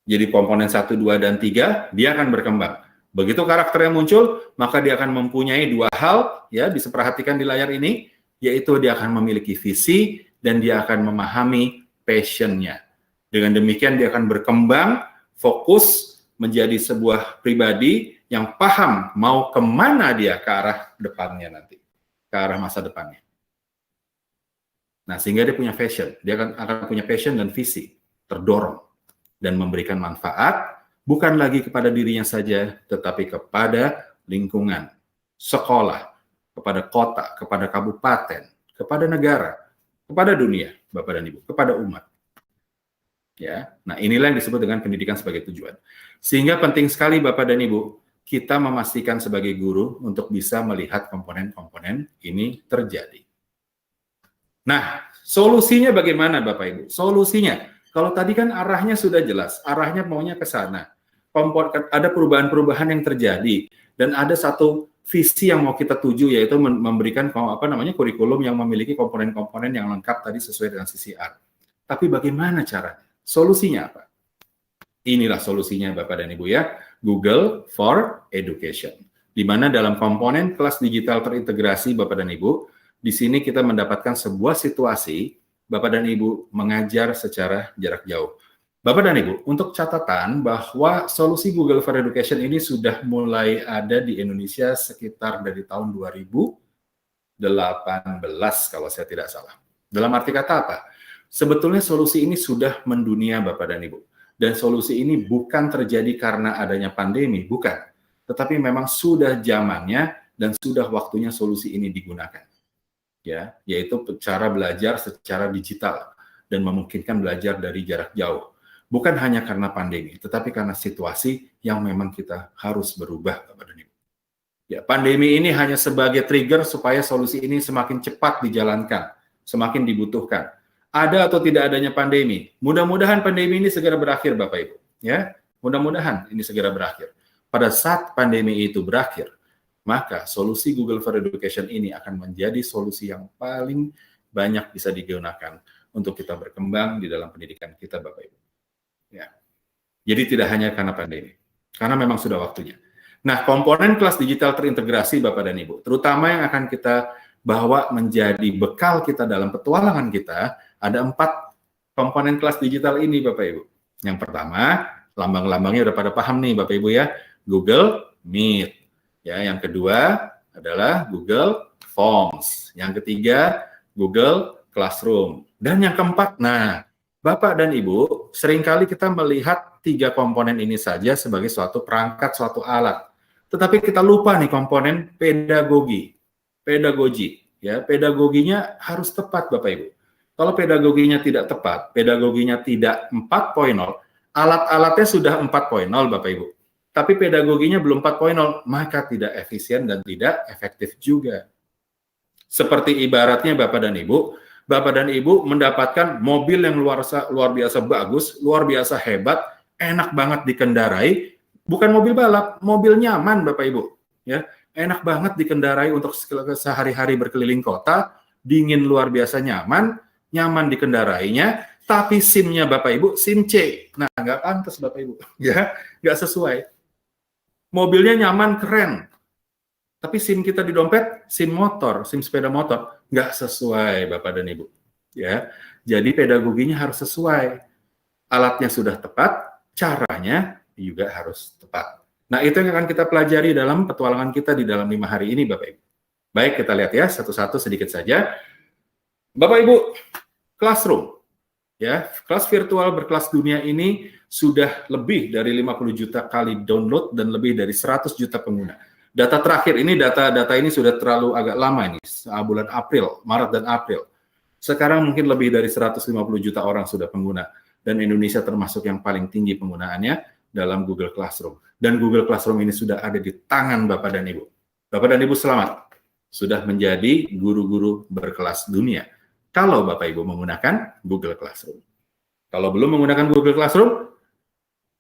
Jadi komponen 1, 2, dan 3, dia akan berkembang. Begitu karakternya muncul, maka dia akan mempunyai dua hal, ya bisa perhatikan di layar ini, yaitu dia akan memiliki visi dan dia akan memahami passion-nya. Dengan demikian dia akan berkembang, fokus, menjadi sebuah pribadi yang paham mau kemana dia ke arah depannya nanti, ke arah masa depannya. Nah, sehingga dia punya passion, dia akan punya passion dan visi, terdorong, dan memberikan manfaat, bukan lagi kepada dirinya saja, tetapi kepada lingkungan, sekolah, kepada kota, kepada kabupaten, kepada negara, kepada dunia, Bapak dan Ibu, kepada umat. Ya, nah inilah yang disebut dengan pendidikan sebagai tujuan. Sehingga penting sekali Bapak dan Ibu, kita memastikan sebagai guru untuk bisa melihat komponen-komponen ini terjadi. Nah, solusinya bagaimana Bapak Ibu? Solusinya, kalau tadi kan arahnya sudah jelas, arahnya maunya ke sana. Ada perubahan-perubahan yang terjadi dan ada satu visi yang mau kita tuju, yaitu memberikan kurikulum yang memiliki komponen-komponen yang lengkap tadi sesuai dengan CCR. Tapi bagaimana caranya? Solusinya apa? Inilah solusinya Bapak dan Ibu ya, Google for Education. Di mana dalam komponen kelas digital terintegrasi Bapak dan Ibu, di sini kita mendapatkan sebuah situasi Bapak dan Ibu mengajar secara jarak jauh. Bapak dan Ibu, untuk catatan bahwa solusi Google for Education ini sudah mulai ada di Indonesia sekitar dari tahun 2018 kalau saya tidak salah. Dalam arti kata apa? Sebetulnya solusi ini sudah mendunia Bapak dan Ibu. Dan solusi ini bukan terjadi karena adanya pandemi, bukan. Tetapi memang sudah zamannya dan sudah waktunya solusi ini digunakan. Ya, yaitu cara belajar secara digital dan memungkinkan belajar dari jarak jauh. Bukan hanya karena pandemi, tetapi karena situasi yang memang kita harus berubah Bapak dan Ibu. Ya, pandemi ini hanya sebagai trigger supaya solusi ini semakin cepat dijalankan, semakin dibutuhkan. Ada atau tidak adanya pandemi, mudah-mudahan pandemi ini segera berakhir Bapak Ibu. Ya, mudah-mudahan ini segera berakhir. Pada saat pandemi itu berakhir, maka solusi Google for Education ini akan menjadi solusi yang paling banyak bisa digunakan untuk kita berkembang di dalam pendidikan kita Bapak Ibu. Ya. Jadi tidak hanya karena pandemi, karena memang sudah waktunya. Nah, komponen kelas digital terintegrasi Bapak dan Ibu, terutama yang akan kita bawa menjadi bekal kita dalam petualangan kita, ada 4 komponen kelas digital ini Bapak Ibu. Yang pertama, lambang-lambangnya udah pada paham nih Bapak Ibu ya, Google Meet. Ya, yang kedua adalah Google Forms. Yang ketiga, Google Classroom. Dan yang keempat, nah, Bapak dan Ibu, seringkali kita melihat 3 komponen ini saja sebagai suatu perangkat, suatu alat. Tetapi kita lupa nih komponen pedagogi. Ya, pedagoginya harus tepat Bapak Ibu. Kalau pedagoginya tidak tepat, pedagoginya tidak 4.0, alat-alatnya sudah 4.0 Bapak Ibu. Tapi pedagoginya belum 4.0, maka tidak efisien dan tidak efektif juga. Seperti ibaratnya Bapak dan Ibu mendapatkan mobil yang luar biasa bagus, luar biasa hebat, enak banget dikendarai, bukan mobil balap, mobil nyaman Bapak Ibu, ya. Enak banget dikendarai untuk sehari-hari berkeliling kota, dingin luar biasa nyaman dikendarainya, tapi SIM-nya Bapak Ibu, SIM C. Nah, nggak pantas Bapak Ibu, ya, nggak sesuai. Mobilnya nyaman, keren, tapi SIM kita di dompet, SIM motor, SIM sepeda motor, nggak sesuai Bapak dan Ibu. Ya, jadi pedagoginya harus sesuai. Alatnya sudah tepat, caranya juga harus tepat. Nah, itu yang akan kita pelajari dalam petualangan kita di dalam 5 hari ini, Bapak Ibu. Baik, kita lihat ya, satu-satu sedikit saja. Bapak Ibu, Classroom. Ya, kelas virtual berkelas dunia ini sudah lebih dari 50 juta kali download dan lebih dari 100 juta pengguna. Data terakhir ini, data ini sudah terlalu agak lama ini, bulan April, Maret dan April. Sekarang mungkin lebih dari 150 juta orang sudah pengguna, dan Indonesia termasuk yang paling tinggi penggunaannya dalam Google Classroom. Dan Google Classroom ini sudah ada di tangan Bapak dan Ibu. Bapak dan Ibu selamat, sudah menjadi guru-guru berkelas dunia. Kalau Bapak Ibu menggunakan Google Classroom. Kalau belum menggunakan Google Classroom,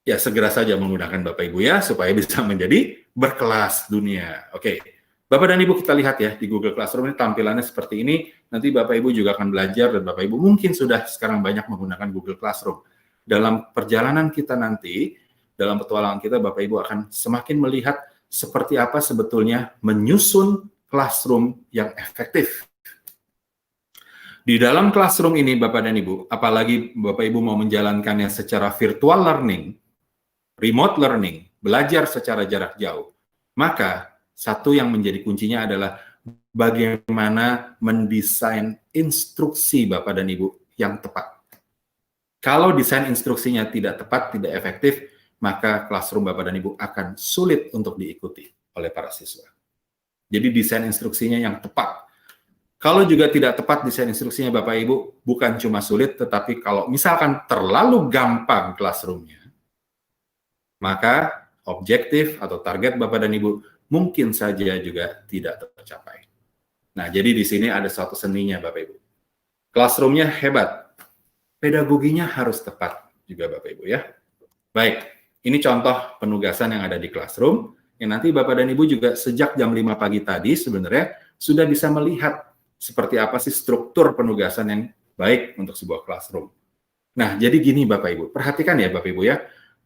ya segera saja menggunakan Bapak Ibu ya, supaya bisa menjadi berkelas dunia. Oke, Bapak dan Ibu kita lihat ya, di Google Classroom ini tampilannya seperti ini. Nanti Bapak Ibu juga akan belajar, dan Bapak Ibu mungkin sudah sekarang banyak menggunakan Google Classroom. Dalam perjalanan kita nanti, dalam petualangan kita, Bapak Ibu akan semakin melihat seperti apa sebetulnya menyusun classroom yang efektif. Di dalam classroom ini, Bapak dan Ibu, apalagi Bapak Ibu mau menjalankannya secara virtual learning, remote learning, belajar secara jarak jauh, maka satu yang menjadi kuncinya adalah bagaimana mendesain instruksi Bapak dan Ibu yang tepat. Kalau desain instruksinya tidak tepat, tidak efektif, maka classroom Bapak dan Ibu akan sulit untuk diikuti oleh para siswa. Jadi desain instruksinya yang tepat. Kalau juga tidak tepat desain instruksinya Bapak Ibu, bukan cuma sulit, tetapi kalau misalkan terlalu gampang classroomnya, maka objektif atau target Bapak dan Ibu mungkin saja juga tidak tercapai. Nah, jadi di sini ada suatu seninya Bapak Ibu. Classroomnya hebat, pedagoginya harus tepat juga Bapak Ibu ya. Baik, ini contoh penugasan yang ada di Classroom, yang nanti Bapak dan Ibu juga sejak jam 5 pagi tadi sebenarnya sudah bisa melihat seperti apa sih struktur penugasan yang baik untuk sebuah classroom. Nah, jadi gini Bapak Ibu, perhatikan ya Bapak Ibu ya,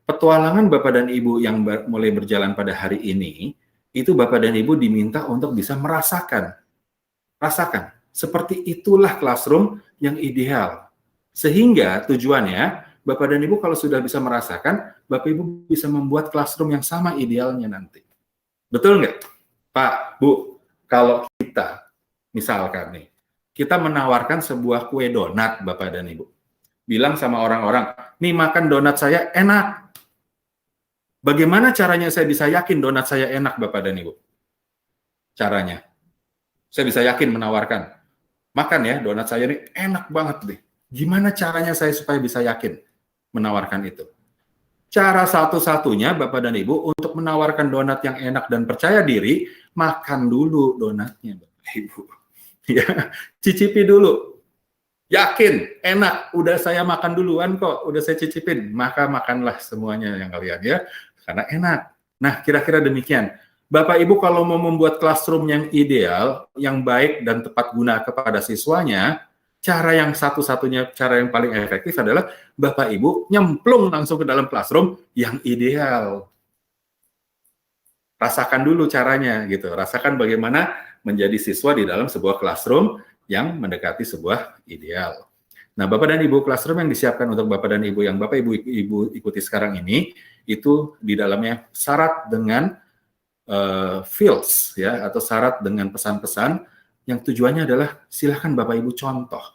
petualangan Bapak dan Ibu yang mulai berjalan pada hari ini, itu Bapak dan Ibu diminta untuk bisa merasakan. Rasakan, seperti itulah classroom yang ideal. Sehingga tujuannya, Bapak dan Ibu kalau sudah bisa merasakan, Bapak Ibu bisa membuat classroom yang sama idealnya nanti. Betul nggak? Pak, Bu, kalau kita misalkan nih, kita menawarkan sebuah kue donat, Bapak dan Ibu. Bilang sama orang-orang, nih makan donat saya enak. Bagaimana caranya saya bisa yakin donat saya enak, Bapak dan Ibu? Caranya, saya bisa yakin menawarkan, makan ya, donat saya ini enak banget deh. Gimana caranya saya supaya bisa yakin menawarkan itu? Cara satu-satunya, Bapak dan Ibu, untuk menawarkan donat yang enak dan percaya diri, makan dulu donatnya, Bapak Ibu. Ya, cicipi dulu. Yakin, enak, udah saya makan duluan kok, udah saya cicipin, maka makanlah semuanya yang kalian ya, karena enak. Nah, kira-kira demikian. Bapak Ibu kalau mau membuat classroom yang ideal, yang baik dan tepat guna kepada siswanya, cara yang satu-satunya, cara yang paling efektif adalah Bapak Ibu nyemplung langsung ke dalam classroom yang ideal. Rasakan dulu caranya gitu, rasakan bagaimana menjadi siswa di dalam sebuah classroom yang mendekati sebuah ideal. Nah, Bapak dan Ibu, classroom yang disiapkan untuk Bapak dan Ibu yang Bapak Ibu ikuti sekarang ini, itu di dalamnya syarat dengan fields ya, atau syarat dengan pesan-pesan yang tujuannya adalah silakan Bapak Ibu contoh.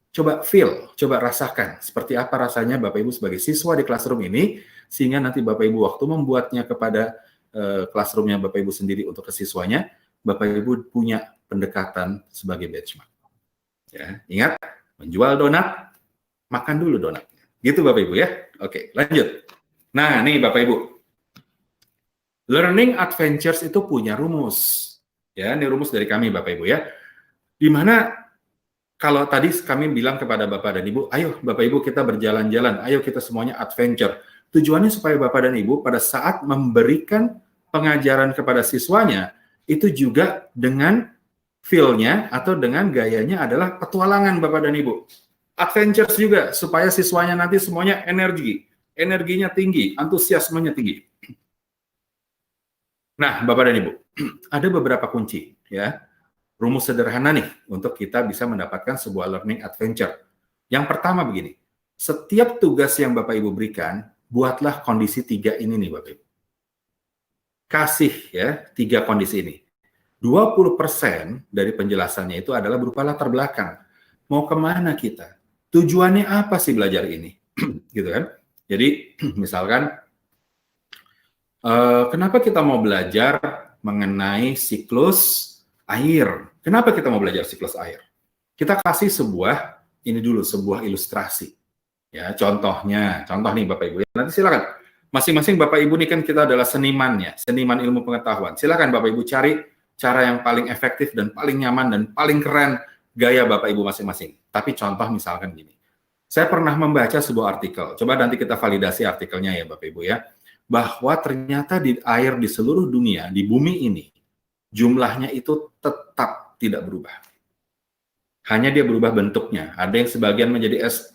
Coba feel, coba rasakan seperti apa rasanya Bapak Ibu sebagai siswa di classroom ini, sehingga nanti Bapak Ibu waktu membuatnya kepada classroomnya Bapak Ibu sendiri untuk ke siswanya, Bapak Ibu punya pendekatan sebagai benchmark. Ya, ingat, menjual donat, makan dulu donatnya. Gitu Bapak Ibu ya. Oke, lanjut. Nah, nih Bapak Ibu. Learning Adventures itu punya rumus. Ya, ini rumus dari kami Bapak Ibu ya. Di mana kalau tadi kami bilang kepada Bapak dan Ibu, ayo Bapak Ibu kita berjalan-jalan, ayo kita semuanya adventure. Tujuannya supaya Bapak dan Ibu pada saat memberikan pengajaran kepada siswanya, itu juga dengan feel-nya atau dengan gayanya adalah petualangan Bapak dan Ibu. Adventures juga, supaya siswanya nanti semuanya energinya tinggi, antusiasmenya tinggi. Nah, Bapak dan Ibu, ada beberapa kunci ya. Rumus sederhana nih untuk kita bisa mendapatkan sebuah learning adventure. Yang pertama begini, setiap tugas yang Bapak Ibu berikan, buatlah kondisi 3 ini nih Bapak Ibu. kasih ya 3 kondisi ini. 20% dari penjelasannya itu adalah berupa latar belakang. Mau kemana kita? Tujuannya apa sih belajar ini? Gitu kan? Jadi misalkan kenapa kita mau belajar mengenai siklus air? Kenapa kita mau belajar siklus air? Kita kasih sebuah ilustrasi. Ya, contoh nih Bapak Ibu. Nanti silakan. Masing-masing Bapak Ibu nih kan kita adalah senimannya, seniman ilmu pengetahuan. Silakan Bapak Ibu cari cara yang paling efektif dan paling nyaman dan paling keren gaya Bapak Ibu masing-masing. Tapi contoh misalkan gini. Saya pernah membaca sebuah artikel. Coba nanti kita validasi artikelnya ya Bapak Ibu ya. Bahwa ternyata di air di seluruh dunia, di bumi ini, jumlahnya itu tetap tidak berubah. Hanya dia berubah bentuknya. Ada yang sebagian menjadi es,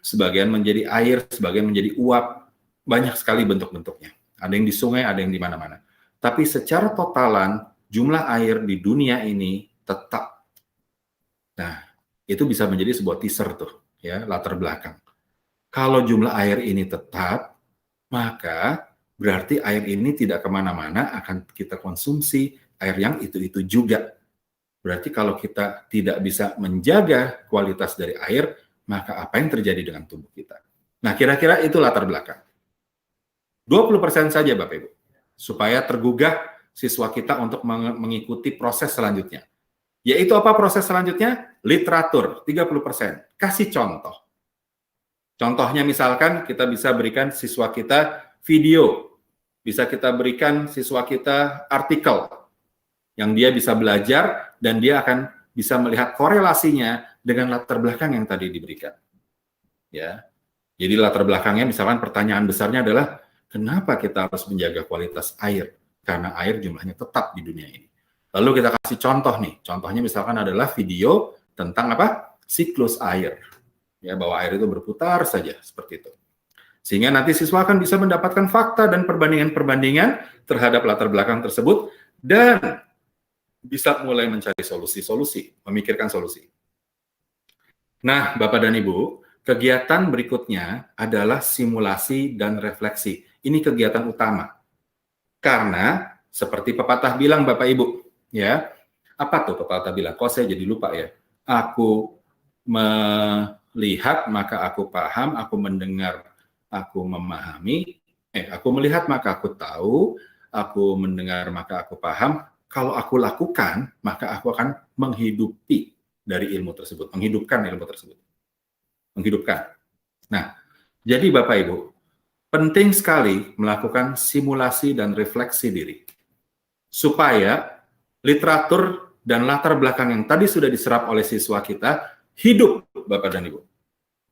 sebagian menjadi air, sebagian menjadi uap. Banyak sekali bentuk-bentuknya. Ada yang di sungai, ada yang di mana-mana. Tapi secara totalan, jumlah air di dunia ini tetap. Nah, itu bisa menjadi sebuah teaser tuh, ya, latar belakang. Kalau jumlah air ini tetap, maka berarti air ini tidak kemana-mana, akan kita konsumsi air yang itu-itu juga. Berarti kalau kita tidak bisa menjaga kualitas dari air, maka apa yang terjadi dengan tubuh kita? Nah, kira-kira itu latar belakang. 20% saja Bapak Ibu, supaya tergugah siswa kita untuk mengikuti proses selanjutnya. Yaitu apa proses selanjutnya? Literatur, 30%. Kasih contoh. Contohnya misalkan kita bisa berikan siswa kita video, bisa kita berikan siswa kita artikel, yang dia bisa belajar dan dia akan bisa melihat korelasinya dengan latar belakang yang tadi diberikan. Ya, jadi latar belakangnya misalkan pertanyaan besarnya adalah kenapa kita harus menjaga kualitas air? Karena air jumlahnya tetap di dunia ini. Lalu kita kasih contoh nih, contohnya misalkan adalah video tentang apa? Siklus air. Ya, bahwa air itu berputar saja seperti itu. Sehingga nanti siswa akan bisa mendapatkan fakta dan perbandingan-perbandingan terhadap latar belakang tersebut dan bisa mulai mencari solusi-solusi, memikirkan solusi. Nah, Bapak dan Ibu, kegiatan berikutnya adalah simulasi dan refleksi. Ini kegiatan utama. Karena seperti pepatah bilang Bapak Ibu, ya. Apa tuh pepatah bilang? Kok saya jadi lupa ya? Aku melihat maka aku paham, aku mendengar aku memahami, aku melihat maka aku tahu, aku mendengar maka aku paham, kalau aku lakukan, maka aku akan menghidupi dari ilmu tersebut, menghidupkan ilmu tersebut. Menghidupkan. Nah, jadi Bapak Ibu, penting sekali melakukan simulasi dan refleksi diri. Supaya literatur dan latar belakang yang tadi sudah diserap oleh siswa kita, hidup Bapak dan Ibu.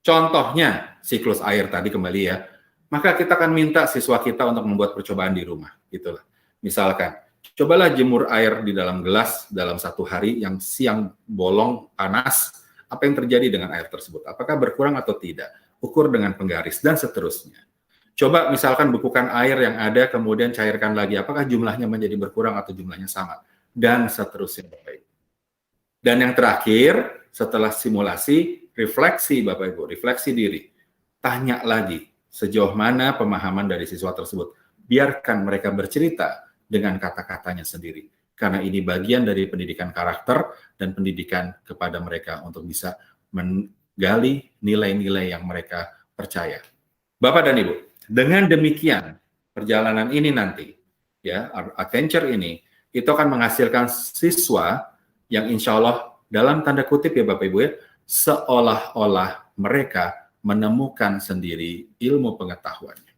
Contohnya, siklus air tadi kembali ya, maka kita akan minta siswa kita untuk membuat percobaan di rumah. Gitulah. Misalkan, cobalah jemur air di dalam gelas dalam satu hari yang siang bolong, panas. Apa yang terjadi dengan air tersebut? Apakah berkurang atau tidak? Ukur dengan penggaris, dan seterusnya. Coba misalkan bukukan air yang ada, kemudian cairkan lagi. Apakah jumlahnya menjadi berkurang atau jumlahnya sama? Dan seterusnya, Bapak Ibu. Dan yang terakhir, setelah simulasi, refleksi Bapak Ibu, refleksi diri. Tanya lagi, sejauh mana pemahaman dari siswa tersebut. Biarkan mereka bercerita dengan kata-katanya sendiri. Karena ini bagian dari pendidikan karakter dan pendidikan kepada mereka untuk bisa menggali nilai-nilai yang mereka percaya. Bapak dan Ibu, dengan demikian perjalanan ini nanti, ya, adventure ini, itu akan menghasilkan siswa yang insya Allah dalam tanda kutip ya Bapak Ibu ya, seolah-olah mereka menemukan sendiri ilmu pengetahuannya.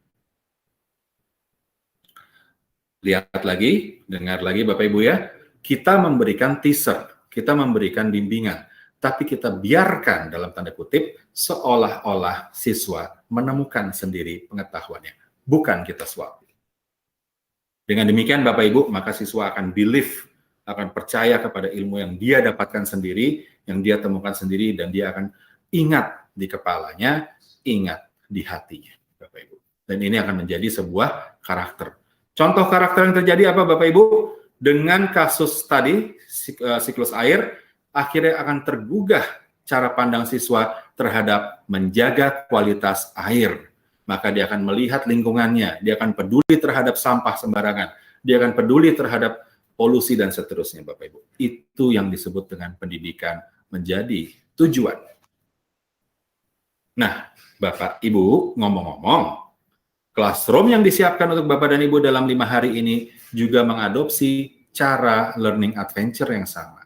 Lihat lagi, dengar lagi Bapak Ibu ya, kita memberikan teaser, kita memberikan bimbingan, tapi kita biarkan dalam tanda kutip seolah-olah siswa menemukan sendiri pengetahuannya, bukan kita suapi. Dengan demikian Bapak Ibu, maka siswa akan believe, akan percaya kepada ilmu yang dia dapatkan sendiri, yang dia temukan sendiri, dan dia akan ingat di kepalanya, ingat di hatinya, Bapak Ibu. Dan ini akan menjadi sebuah karakter. Contoh karakter yang terjadi apa Bapak Ibu? Dengan kasus tadi, siklus air, akhirnya akan tergugah cara pandang siswa terhadap menjaga kualitas air. Maka dia akan melihat lingkungannya, dia akan peduli terhadap sampah sembarangan, dia akan peduli terhadap polusi dan seterusnya, Bapak Ibu. Itu yang disebut dengan pendidikan menjadi tujuan. Nah, Bapak Ibu, ngomong-ngomong, classroom yang disiapkan untuk Bapak dan Ibu dalam 5 hari ini juga mengadopsi cara learning adventure yang sama.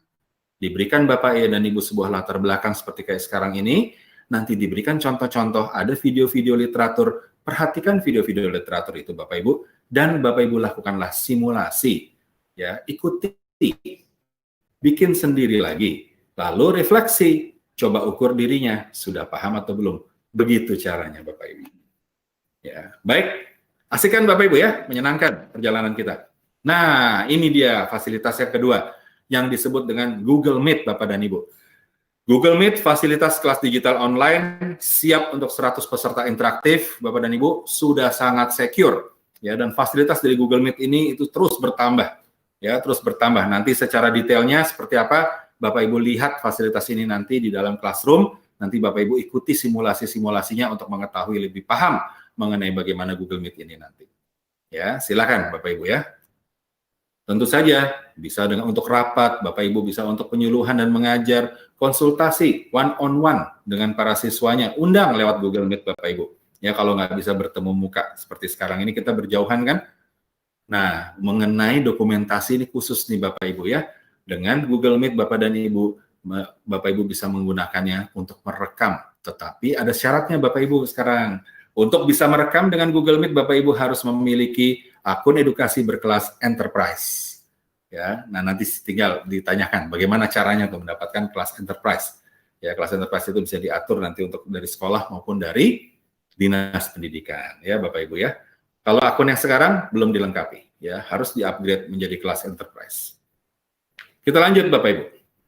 Diberikan Bapak dan Ibu sebuah latar belakang seperti kayak sekarang ini, nanti diberikan contoh-contoh, ada video-video literatur, perhatikan video-video literatur itu Bapak Ibu, dan Bapak Ibu lakukanlah simulasi, ya, ikuti, bikin sendiri lagi, lalu refleksi, coba ukur dirinya, sudah paham atau belum, begitu caranya Bapak Ibu. Ya, baik, asik kan Bapak Ibu ya, menyenangkan perjalanan kita. Nah, ini dia fasilitas yang kedua, yang disebut dengan Google Meet Bapak dan Ibu. Google Meet, fasilitas kelas digital online, siap untuk 100 peserta interaktif, Bapak dan Ibu, sudah sangat secure. Ya, dan fasilitas dari Google Meet ini itu terus bertambah. Ya, terus bertambah. Nanti secara detailnya seperti apa, Bapak Ibu lihat fasilitas ini nanti di dalam classroom, nanti Bapak Ibu ikuti simulasi-simulasinya untuk mengetahui lebih paham mengenai bagaimana Google Meet ini nanti. Ya, silakan Bapak Ibu ya. Tentu saja bisa dengan untuk rapat, Bapak Ibu bisa untuk penyuluhan dan mengajar, konsultasi one-on-one dengan para siswanya, undang lewat Google Meet Bapak Ibu. Ya, kalau nggak bisa bertemu muka seperti sekarang ini kita berjauhan kan. Nah, mengenai dokumentasi ini khusus nih Bapak Ibu ya, dengan Google Meet Bapak dan Ibu, Bapak Ibu bisa menggunakannya untuk merekam. Tetapi ada syaratnya Bapak Ibu sekarang. Untuk bisa merekam dengan Google Meet, Bapak Ibu harus memiliki akun edukasi berkelas enterprise. Ya, nah nanti tinggal ditanyakan bagaimana caranya untuk mendapatkan kelas enterprise. Ya, kelas enterprise itu bisa diatur nanti untuk dari sekolah maupun dari dinas pendidikan. Ya, Bapak Ibu ya. Kalau akun yang sekarang belum dilengkapi, ya harus di-upgrade menjadi kelas enterprise. Kita lanjut, Bapak Ibu.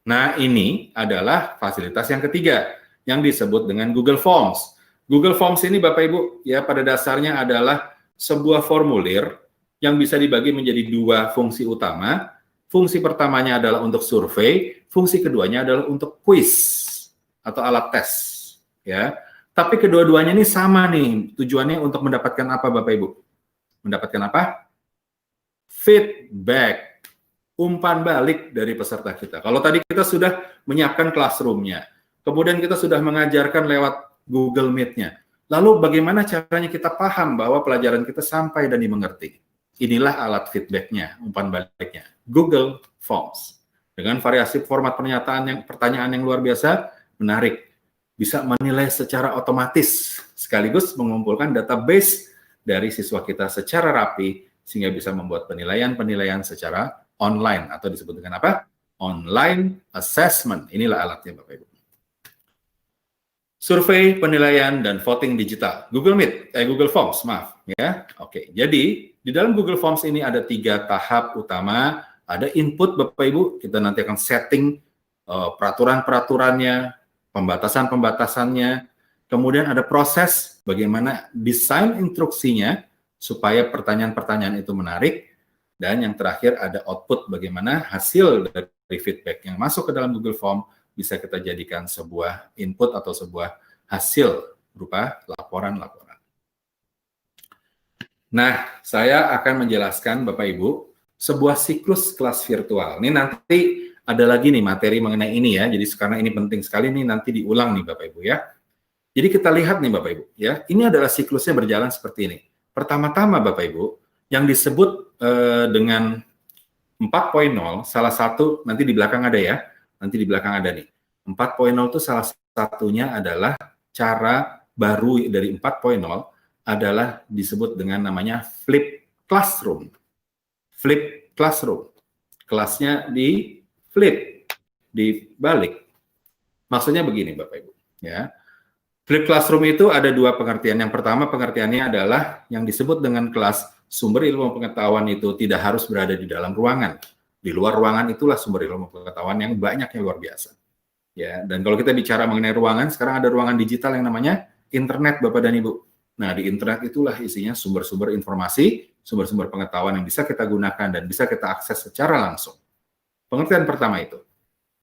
Nah, ini adalah fasilitas yang ketiga yang disebut dengan Google Forms. Google Forms ini Bapak Ibu ya pada dasarnya adalah sebuah formulir yang bisa dibagi menjadi dua fungsi utama. Fungsi pertamanya adalah untuk survei, fungsi keduanya adalah untuk quiz atau alat tes ya. Tapi kedua-duanya ini sama nih, tujuannya untuk mendapatkan apa Bapak Ibu? Mendapatkan apa? Feedback, umpan balik dari peserta kita. Kalau tadi kita sudah menyiapkan classroom-nya, kemudian kita sudah mengajarkan lewat Google Meet-nya. Lalu bagaimana caranya kita paham bahwa pelajaran kita sampai dan dimengerti? Inilah alat feedback-nya, umpan baliknya. Google Forms. Dengan variasi format pertanyaan yang luar biasa, menarik. Bisa menilai secara otomatis, sekaligus mengumpulkan database dari siswa kita secara rapi, sehingga bisa membuat penilaian-penilaian secara online, atau disebut dengan apa? Online assessment. Inilah alatnya Bapak Ibu. Survei, penilaian, dan voting digital. Google Forms, maaf. Ya, oke. Jadi, di dalam Google Forms ini ada 3 tahap utama. Ada input, Bapak Ibu. Kita nanti akan setting peraturan-peraturannya, pembatasan-pembatasannya. Kemudian ada proses bagaimana desain instruksinya, supaya pertanyaan-pertanyaan itu menarik. Dan yang terakhir ada output, bagaimana hasil dari feedback yang masuk ke dalam Google Form bisa kita jadikan sebuah input atau sebuah hasil berupa laporan-laporan. Nah, saya akan menjelaskan Bapak Ibu sebuah siklus kelas virtual. Ini nanti ada lagi nih materi mengenai ini ya. Jadi sekarang ini penting sekali nih nanti diulang nih Bapak Ibu ya. Jadi kita lihat nih Bapak Ibu ya. Ini adalah siklusnya berjalan seperti ini. Pertama-tama Bapak Ibu yang disebut dengan 4.0, salah satu nanti di belakang ada ya. Nanti di belakang ada nih. 4.0 itu salah satunya adalah cara baru dari 4.0 adalah disebut dengan namanya flip classroom. Flip classroom. Kelasnya di flip, dibalik. Maksudnya begini Bapak Ibu. Ya. Flip classroom itu ada 2 pengertian. Yang pertama pengertiannya adalah yang disebut dengan kelas sumber ilmu pengetahuan itu tidak harus berada di dalam ruangan. Di luar ruangan itulah sumber ilmu pengetahuan yang banyaknya luar biasa. Ya, dan kalau kita bicara mengenai ruangan, sekarang ada ruangan digital yang namanya internet, Bapak dan Ibu. Nah, di internet itulah isinya sumber-sumber informasi, sumber-sumber pengetahuan yang bisa kita gunakan dan bisa kita akses secara langsung. Pengertian pertama itu.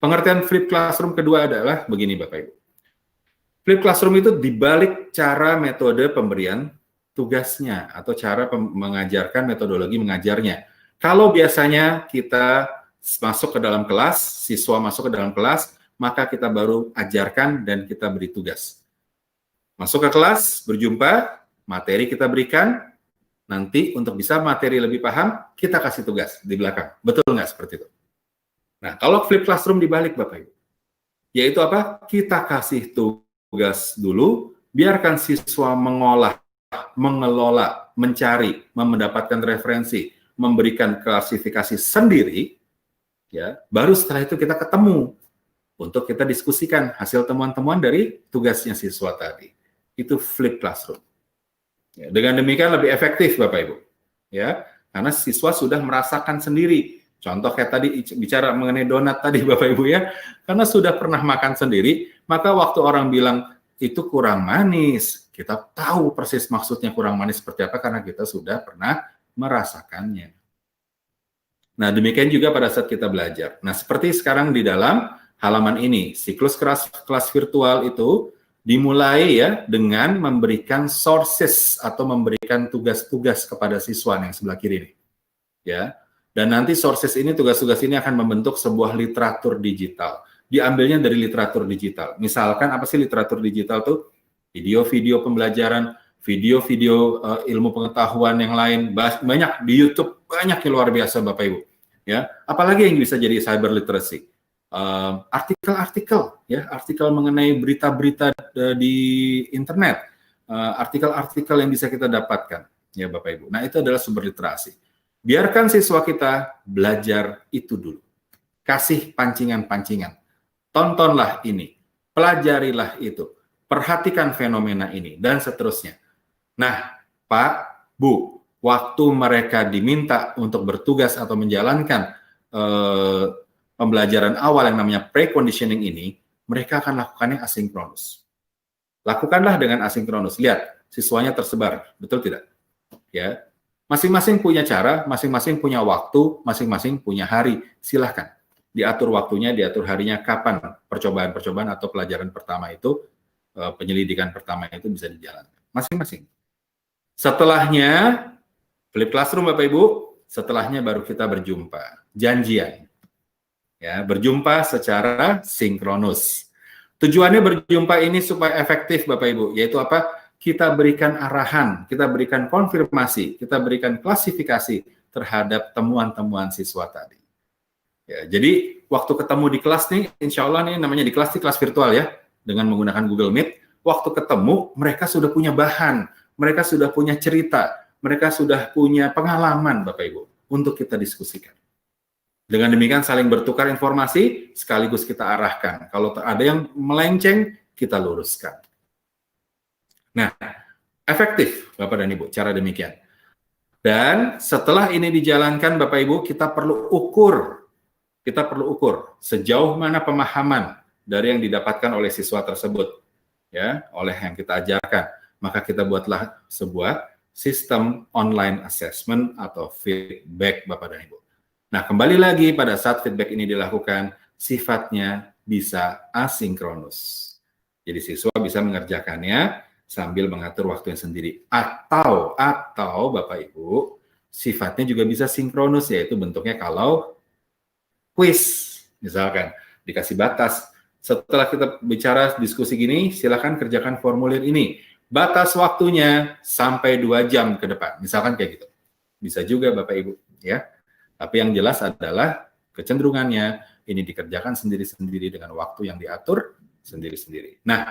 Pengertian flip classroom kedua adalah begini, Bapak Ibu. Flip classroom itu dibalik cara metode pemberian tugasnya atau cara mengajarkan metodologi mengajarnya. Kalau biasanya kita masuk ke dalam kelas, siswa masuk ke dalam kelas, maka kita baru ajarkan dan kita beri tugas. Masuk ke kelas, berjumpa, materi kita berikan, nanti untuk bisa materi lebih paham, kita kasih tugas di belakang. Betul nggak seperti itu? Nah, kalau flip classroom dibalik, Bapak Ibu, yaitu apa? Kita kasih tugas dulu, biarkan siswa mengolah, mengelola, mencari, mendapatkan referensi, memberikan klasifikasi sendiri, ya. Baru setelah itu kita ketemu untuk kita diskusikan hasil temuan-temuan dari tugasnya siswa tadi. Itu flip classroom. Ya, dengan demikian lebih efektif, Bapak Ibu. Ya, karena siswa sudah merasakan sendiri. Contoh kayak tadi bicara mengenai donat tadi, Bapak Ibu ya. Karena sudah pernah makan sendiri, maka waktu orang bilang itu kurang manis, kita tahu persis maksudnya kurang manis seperti apa karena kita sudah pernah merasakannya. Nah, demikian juga pada saat kita belajar. Nah, seperti sekarang di dalam halaman ini, siklus kelas virtual itu dimulai ya dengan memberikan sources atau memberikan tugas-tugas kepada siswa yang sebelah kiri ini. Ya. Dan nanti sources ini, tugas-tugas ini akan membentuk sebuah literatur digital. Diambilnya dari literatur digital. Misalkan apa sih literatur digital tuh? Video-video pembelajaran, video-video ilmu pengetahuan yang lain, banyak di YouTube, banyak yang luar biasa Bapak Ibu. Ya, apalagi yang bisa jadi cyber literacy. Artikel-artikel ya, artikel mengenai berita-berita di internet, artikel-artikel yang bisa kita dapatkan ya Bapak Ibu. Nah, itu adalah sumber literasi. Biarkan siswa kita belajar itu dulu. Kasih pancingan-pancingan. Tontonlah ini, pelajarilah itu, perhatikan fenomena ini dan seterusnya. Nah, Pak, Bu, waktu mereka diminta untuk bertugas atau menjalankan pembelajaran awal yang namanya preconditioning ini, mereka akan lakukannya asinkronus. Lakukanlah dengan asinkronus. Lihat, siswanya tersebar, betul tidak? Ya, masing-masing punya cara, masing-masing punya waktu, masing-masing punya hari. Silahkan diatur waktunya, diatur harinya, kapan percobaan-percobaan atau pelajaran pertama itu, penyelidikan pertama itu bisa dijalankan. Masing-masing. Setelahnya, flip classroom Bapak Ibu, setelahnya baru kita berjumpa. Janjian. Ya, berjumpa secara sinkronus. Tujuannya berjumpa ini supaya efektif Bapak Ibu, yaitu apa? Kita berikan arahan, kita berikan konfirmasi, kita berikan klasifikasi terhadap temuan-temuan siswa tadi. Ya, jadi waktu ketemu di kelas nih, insya Allah nih namanya di kelas virtual ya, dengan menggunakan Google Meet, waktu ketemu mereka sudah punya bahan, mereka sudah punya cerita, mereka sudah punya pengalaman Bapak Ibu untuk kita diskusikan. Dengan demikian saling bertukar informasi, sekaligus kita arahkan. Kalau ada yang melenceng, kita luruskan. Nah, efektif Bapak dan Ibu, cara demikian. Dan setelah ini dijalankan Bapak Ibu, kita perlu ukur sejauh mana pemahaman dari yang didapatkan oleh siswa tersebut, ya, oleh yang kita ajarkan. Maka kita buatlah sebuah sistem online assessment atau feedback Bapak dan Ibu. Nah, kembali lagi pada saat feedback ini dilakukan, sifatnya bisa asinkronus. Jadi siswa bisa mengerjakannya sambil mengatur waktunya sendiri. Atau Bapak Ibu, sifatnya juga bisa sinkronus, yaitu bentuknya kalau quiz. Misalkan dikasih batas. Setelah kita bicara diskusi gini, silakan kerjakan formulir ini. Batas waktunya sampai 2 jam ke depan. Misalkan kayak gitu. Bisa juga Bapak Ibu, ya. Tapi yang jelas adalah kecenderungannya ini dikerjakan sendiri-sendiri dengan waktu yang diatur sendiri-sendiri. Nah,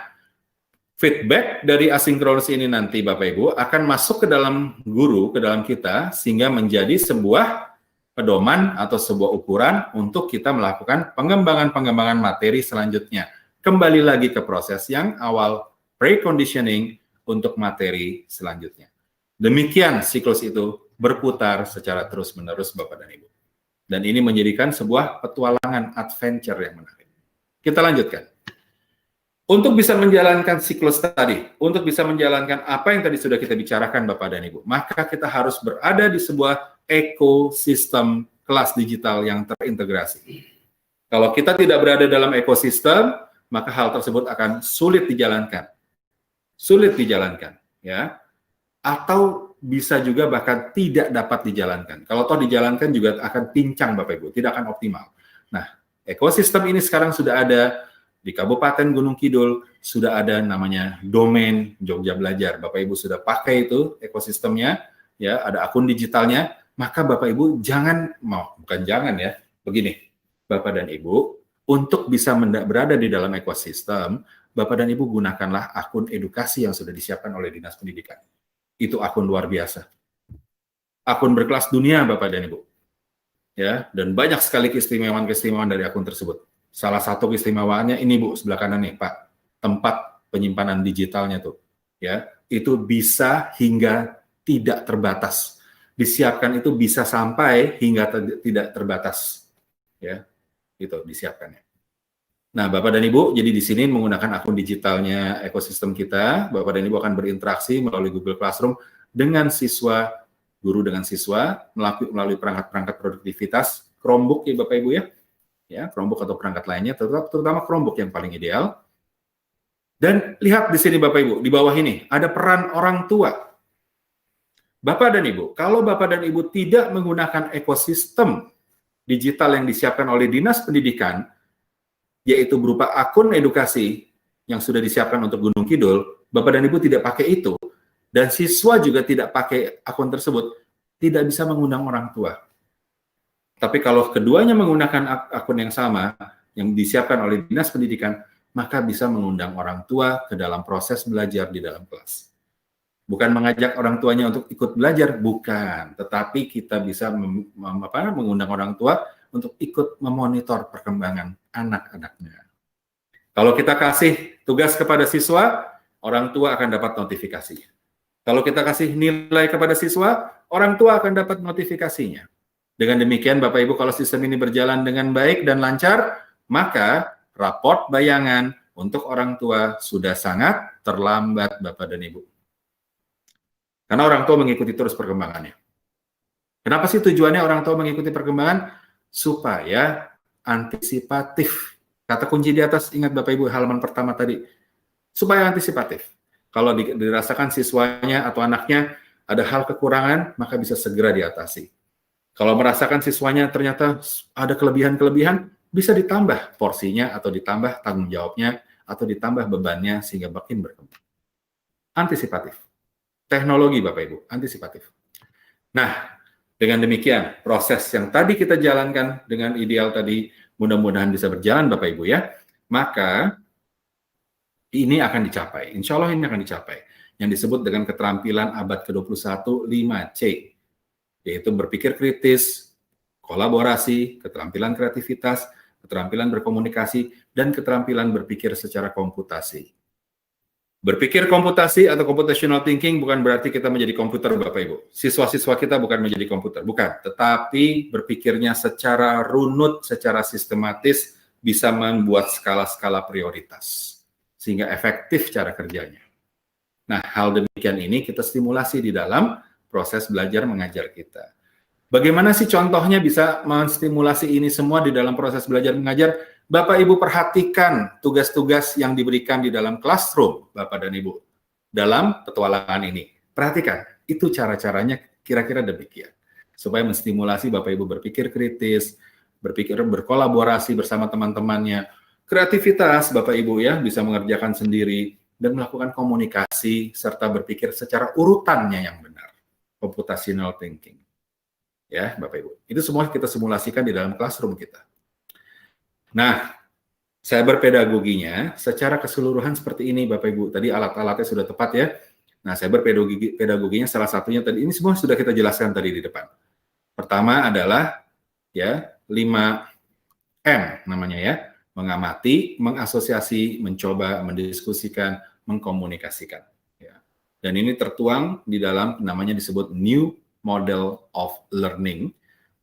feedback dari asinkronus ini nanti Bapak Ibu akan masuk ke dalam guru, ke dalam kita, sehingga menjadi sebuah pedoman atau sebuah ukuran untuk kita melakukan pengembangan-pengembangan materi selanjutnya. Kembali lagi ke proses yang awal, preconditioning untuk materi selanjutnya. Demikian siklus itu berputar secara terus-menerus Bapak dan Ibu. Dan ini menjadikan sebuah petualangan adventure yang menarik. Kita lanjutkan. Untuk bisa menjalankan siklus tadi, untuk bisa menjalankan apa yang tadi sudah kita bicarakan Bapak dan Ibu, maka kita harus berada di sebuah ekosistem kelas digital yang terintegrasi. Kalau kita tidak berada dalam ekosistem, maka hal tersebut akan sulit dijalankan. Sulit dijalankan, ya. Atau bisa juga bahkan tidak dapat dijalankan. Kalau toh dijalankan juga akan pincang Bapak Ibu, tidak akan optimal. Nah, ekosistem ini sekarang sudah ada di Kabupaten Gunung Kidul, sudah ada namanya domain Jogja Belajar. Bapak Ibu sudah pakai itu ekosistemnya, ya, ada akun digitalnya, maka Bapak Ibu bukan jangan ya, begini, Bapak dan Ibu, untuk bisa berada di dalam ekosistem, Bapak dan Ibu gunakanlah akun edukasi yang sudah disiapkan oleh Dinas Pendidikan. Itu akun luar biasa. Akun berkelas dunia Bapak dan Ibu. Ya, dan banyak sekali keistimewaan dari akun tersebut. Salah satu keistimewaannya ini Bu, sebelah kanan nih Pak, tempat penyimpanan digitalnya tuh. Ya, itu bisa hingga tidak terbatas. Disiapkan itu bisa sampai hingga tidak terbatas. Ya, itu disiapkannya. Nah, Bapak dan Ibu, jadi di sini menggunakan akun digitalnya ekosistem kita, Bapak dan Ibu akan berinteraksi melalui Google Classroom dengan siswa, guru dengan siswa, melalui perangkat-perangkat produktivitas, Chromebook ya Bapak Ibu ya, Chromebook atau perangkat lainnya, terutama Chromebook yang paling ideal. Dan lihat di sini Bapak Ibu, di bawah ini ada peran orang tua. Bapak dan Ibu, kalau Bapak dan Ibu tidak menggunakan ekosistem digital yang disiapkan oleh Dinas Pendidikan, yaitu berupa akun edukasi yang sudah disiapkan untuk Gunung Kidul, Bapak dan Ibu tidak pakai itu, dan siswa juga tidak pakai akun tersebut, tidak bisa mengundang orang tua. Tapi kalau keduanya menggunakan akun yang sama, yang disiapkan oleh Dinas Pendidikan, maka bisa mengundang orang tua ke dalam proses belajar di dalam kelas. Bukan mengajak orang tuanya untuk ikut belajar, bukan. Tetapi kita bisa mengundang orang tua untuk ikut memonitor perkembangan anak-anaknya. Kalau kita kasih tugas kepada siswa, orang tua akan dapat notifikasi. Kalau kita kasih nilai kepada siswa, orang tua akan dapat notifikasinya. Dengan demikian, Bapak Ibu, kalau sistem ini berjalan dengan baik dan lancar, maka raport bayangan untuk orang tua sudah sangat terlambat, Bapak dan Ibu. Karena orang tua mengikuti terus perkembangannya. Kenapa sih tujuannya orang tua mengikuti perkembangan? Supaya antisipatif. Kata kunci di atas, ingat Bapak Ibu, halaman pertama tadi. Supaya antisipatif. Kalau dirasakan siswanya atau anaknya ada hal kekurangan, maka bisa segera diatasi. Kalau merasakan siswanya ternyata ada kelebihan-kelebihan, bisa ditambah porsinya atau ditambah tanggung jawabnya atau ditambah bebannya sehingga makin berkembang. Antisipatif. Teknologi Bapak Ibu, antisipatif. Nah, dengan demikian proses yang tadi kita jalankan dengan ideal tadi mudah-mudahan bisa berjalan Bapak Ibu ya, maka ini akan dicapai. Insya Allah ini akan dicapai. Yang disebut dengan keterampilan abad ke-21 5C. Yaitu berpikir kritis, kolaborasi, keterampilan kreativitas, keterampilan berkomunikasi, dan keterampilan berpikir secara komputasi. Berpikir komputasi atau computational thinking bukan berarti kita menjadi komputer, Bapak Ibu. Siswa-siswa kita bukan menjadi komputer, bukan. Tetapi berpikirnya secara runut, secara sistematis, bisa membuat skala-skala prioritas. Sehingga efektif cara kerjanya. Nah, hal demikian ini kita stimulasi di dalam proses belajar mengajar kita. Bagaimana sih contohnya bisa menstimulasi ini semua di dalam proses belajar mengajar? Bapak Ibu perhatikan tugas-tugas yang diberikan di dalam classroom, Bapak dan Ibu, dalam petualangan ini. Perhatikan, itu cara-caranya kira-kira demikian. Supaya menstimulasi Bapak Ibu berpikir kritis, berpikir berkolaborasi bersama teman-temannya. Kreativitas Bapak Ibu ya, bisa mengerjakan sendiri, dan melakukan komunikasi, serta berpikir secara urutannya yang benar. Computational thinking. Ya, Bapak Ibu. Itu semua kita simulasikan di dalam classroom kita. Nah, cyber pedagoginya secara keseluruhan seperti ini Bapak Ibu. Tadi alat-alatnya sudah tepat ya. Nah, cyber pedagoginya salah satunya tadi ini semua sudah kita jelaskan tadi di depan. Pertama adalah ya 5M namanya ya. Mengamati, mengasosiasi, mencoba, mendiskusikan, mengkomunikasikan. Ya. Dan ini tertuang di dalam namanya disebut New Model of Learning.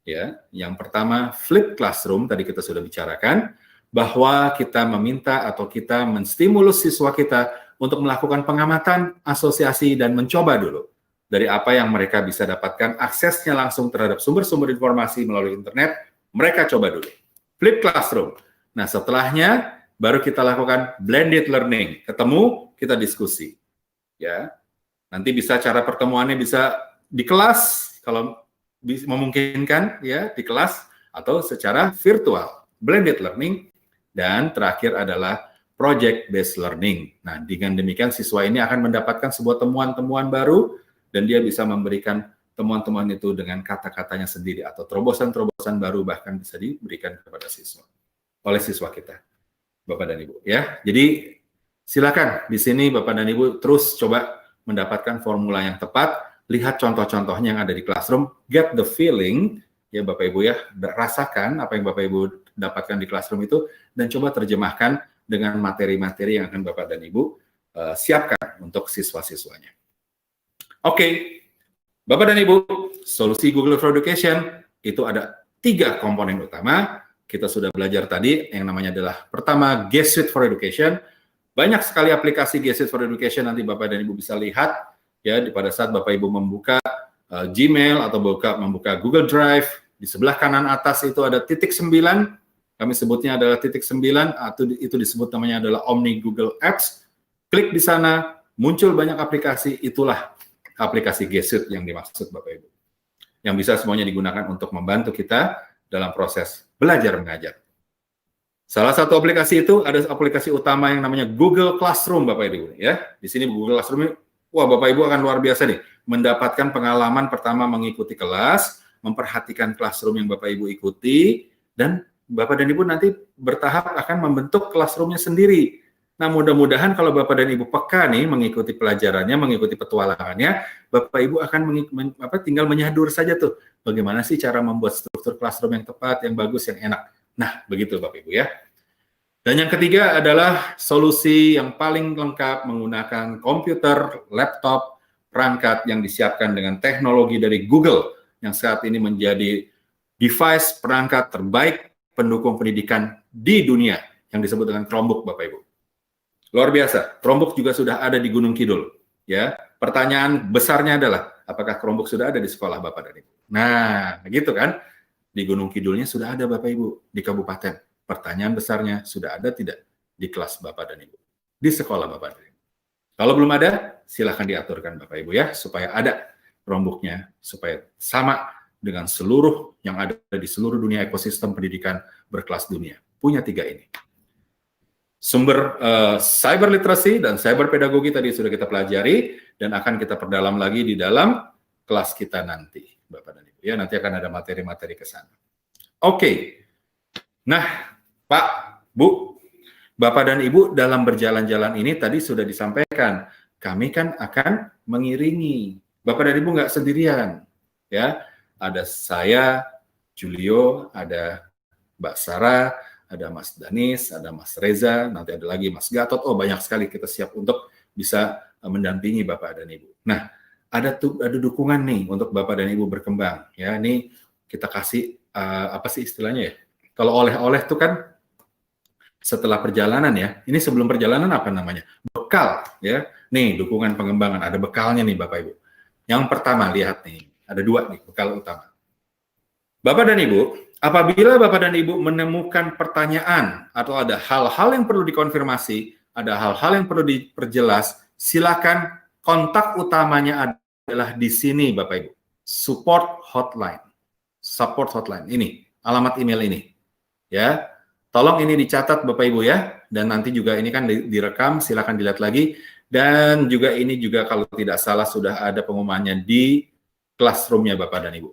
Ya, yang pertama flip classroom tadi kita sudah bicarakan bahwa kita meminta atau kita menstimulus siswa kita untuk melakukan pengamatan, asosiasi dan mencoba dulu dari apa yang mereka bisa dapatkan aksesnya langsung terhadap sumber-sumber informasi melalui internet, mereka coba dulu. Flip classroom. Nah, setelahnya baru kita lakukan blended learning. Ketemu, kita diskusi. Ya. Nanti bisa cara pertemuannya bisa di kelas kalau memungkinkan ya di kelas atau secara virtual, blended learning, dan terakhir adalah project based learning. Nah, dengan demikian siswa ini akan mendapatkan sebuah temuan-temuan baru dan dia bisa memberikan temuan-temuan itu dengan kata-katanya sendiri atau terobosan-terobosan baru bahkan bisa diberikan kepada siswa oleh siswa kita, Bapak dan Ibu ya. Jadi silakan di sini Bapak dan Ibu terus coba mendapatkan formula yang tepat, lihat contoh-contohnya yang ada di classroom, get the feeling ya Bapak Ibu ya, rasakan apa yang Bapak Ibu dapatkan di classroom itu dan coba terjemahkan dengan materi-materi yang akan Bapak dan Ibu siapkan untuk siswa-siswanya. Oke, Bapak dan Ibu, solusi Google for Education itu ada 3 komponen utama. Kita sudah belajar tadi, yang namanya adalah pertama, G Suite for Education. Banyak sekali aplikasi G Suite for Education, nanti Bapak dan Ibu bisa lihat ya pada saat Bapak Ibu membuka Gmail atau membuka Google Drive, di sebelah kanan atas itu ada titik 9, kami sebutnya adalah titik 9, atau itu disebut namanya adalah Omni Google Apps. Klik di sana, muncul banyak aplikasi, itulah aplikasi G Suite yang dimaksud Bapak Ibu. Yang bisa semuanya digunakan untuk membantu kita dalam proses belajar mengajar. Salah satu aplikasi itu ada aplikasi utama yang namanya Google Classroom, Bapak Ibu ya. Di sini Google Classroom ini, wah Bapak Ibu akan luar biasa nih, mendapatkan pengalaman pertama mengikuti kelas, memperhatikan classroom yang Bapak Ibu ikuti, dan Bapak dan Ibu nanti bertahap akan membentuk classroom-nya sendiri. Nah, mudah-mudahan kalau Bapak dan Ibu peka nih mengikuti pelajarannya, mengikuti petualangannya, Bapak Ibu akan tinggal menyadur saja tuh, bagaimana sih cara membuat struktur classroom yang tepat, yang bagus, yang enak. Nah, begitu Bapak Ibu ya. Dan yang ketiga adalah solusi yang paling lengkap menggunakan komputer, laptop, perangkat yang disiapkan dengan teknologi dari Google yang saat ini menjadi device perangkat terbaik pendukung pendidikan di dunia yang disebut dengan Chromebook, Bapak Ibu. Luar biasa, Chromebook juga sudah ada di Gunung Kidul. Ya, pertanyaan besarnya adalah apakah Chromebook sudah ada di sekolah Bapak dan Ibu? Nah, gitu kan? Di Gunung Kidulnya sudah ada Bapak Ibu, di kabupaten. Pertanyaan besarnya, sudah ada tidak di kelas Bapak dan Ibu? Di sekolah Bapak dan Ibu. Kalau belum ada, silahkan diaturkan Bapak Ibu ya, supaya ada Chromebook-nya, supaya sama dengan seluruh yang ada di seluruh dunia ekosistem pendidikan berkelas dunia. Punya 3 ini. Sumber cyber literacy dan cyber pedagogi tadi sudah kita pelajari, dan akan kita perdalam lagi di dalam kelas kita nanti, Bapak dan Ibu. Ya, nanti akan ada materi-materi ke sana. Oke. Nah, Pak, Bu, Bapak dan Ibu dalam berjalan-jalan ini tadi sudah disampaikan, kami kan akan mengiringi. Bapak dan Ibu nggak sendirian. Ya, ada saya, Julio, ada Mbak Sarah, ada Mas Danis, ada Mas Reza, nanti ada lagi Mas Gatot. Oh, banyak sekali kita siap untuk bisa mendampingi Bapak dan Ibu. Nah, ada dukungan nih untuk Bapak dan Ibu berkembang. Ya, ini kita kasih apa sih istilahnya ya? Kalau oleh-oleh itu kan setelah perjalanan ya. Ini sebelum perjalanan apa namanya? Bekal ya. Nih, dukungan pengembangan, ada bekalnya nih Bapak Ibu. Yang pertama, lihat nih, ada 2 nih bekal utama. Bapak dan Ibu, apabila Bapak dan Ibu menemukan pertanyaan atau ada hal-hal yang perlu dikonfirmasi, ada hal-hal yang perlu diperjelas, silakan kontak utamanya adalah di sini Bapak Ibu. Support hotline. Ini, alamat email ini. Ya. Tolong ini dicatat Bapak Ibu ya. Dan nanti juga ini kan direkam, silakan dilihat lagi. Dan juga ini juga kalau tidak salah sudah ada pengumumannya di classroom-nya Bapak dan Ibu.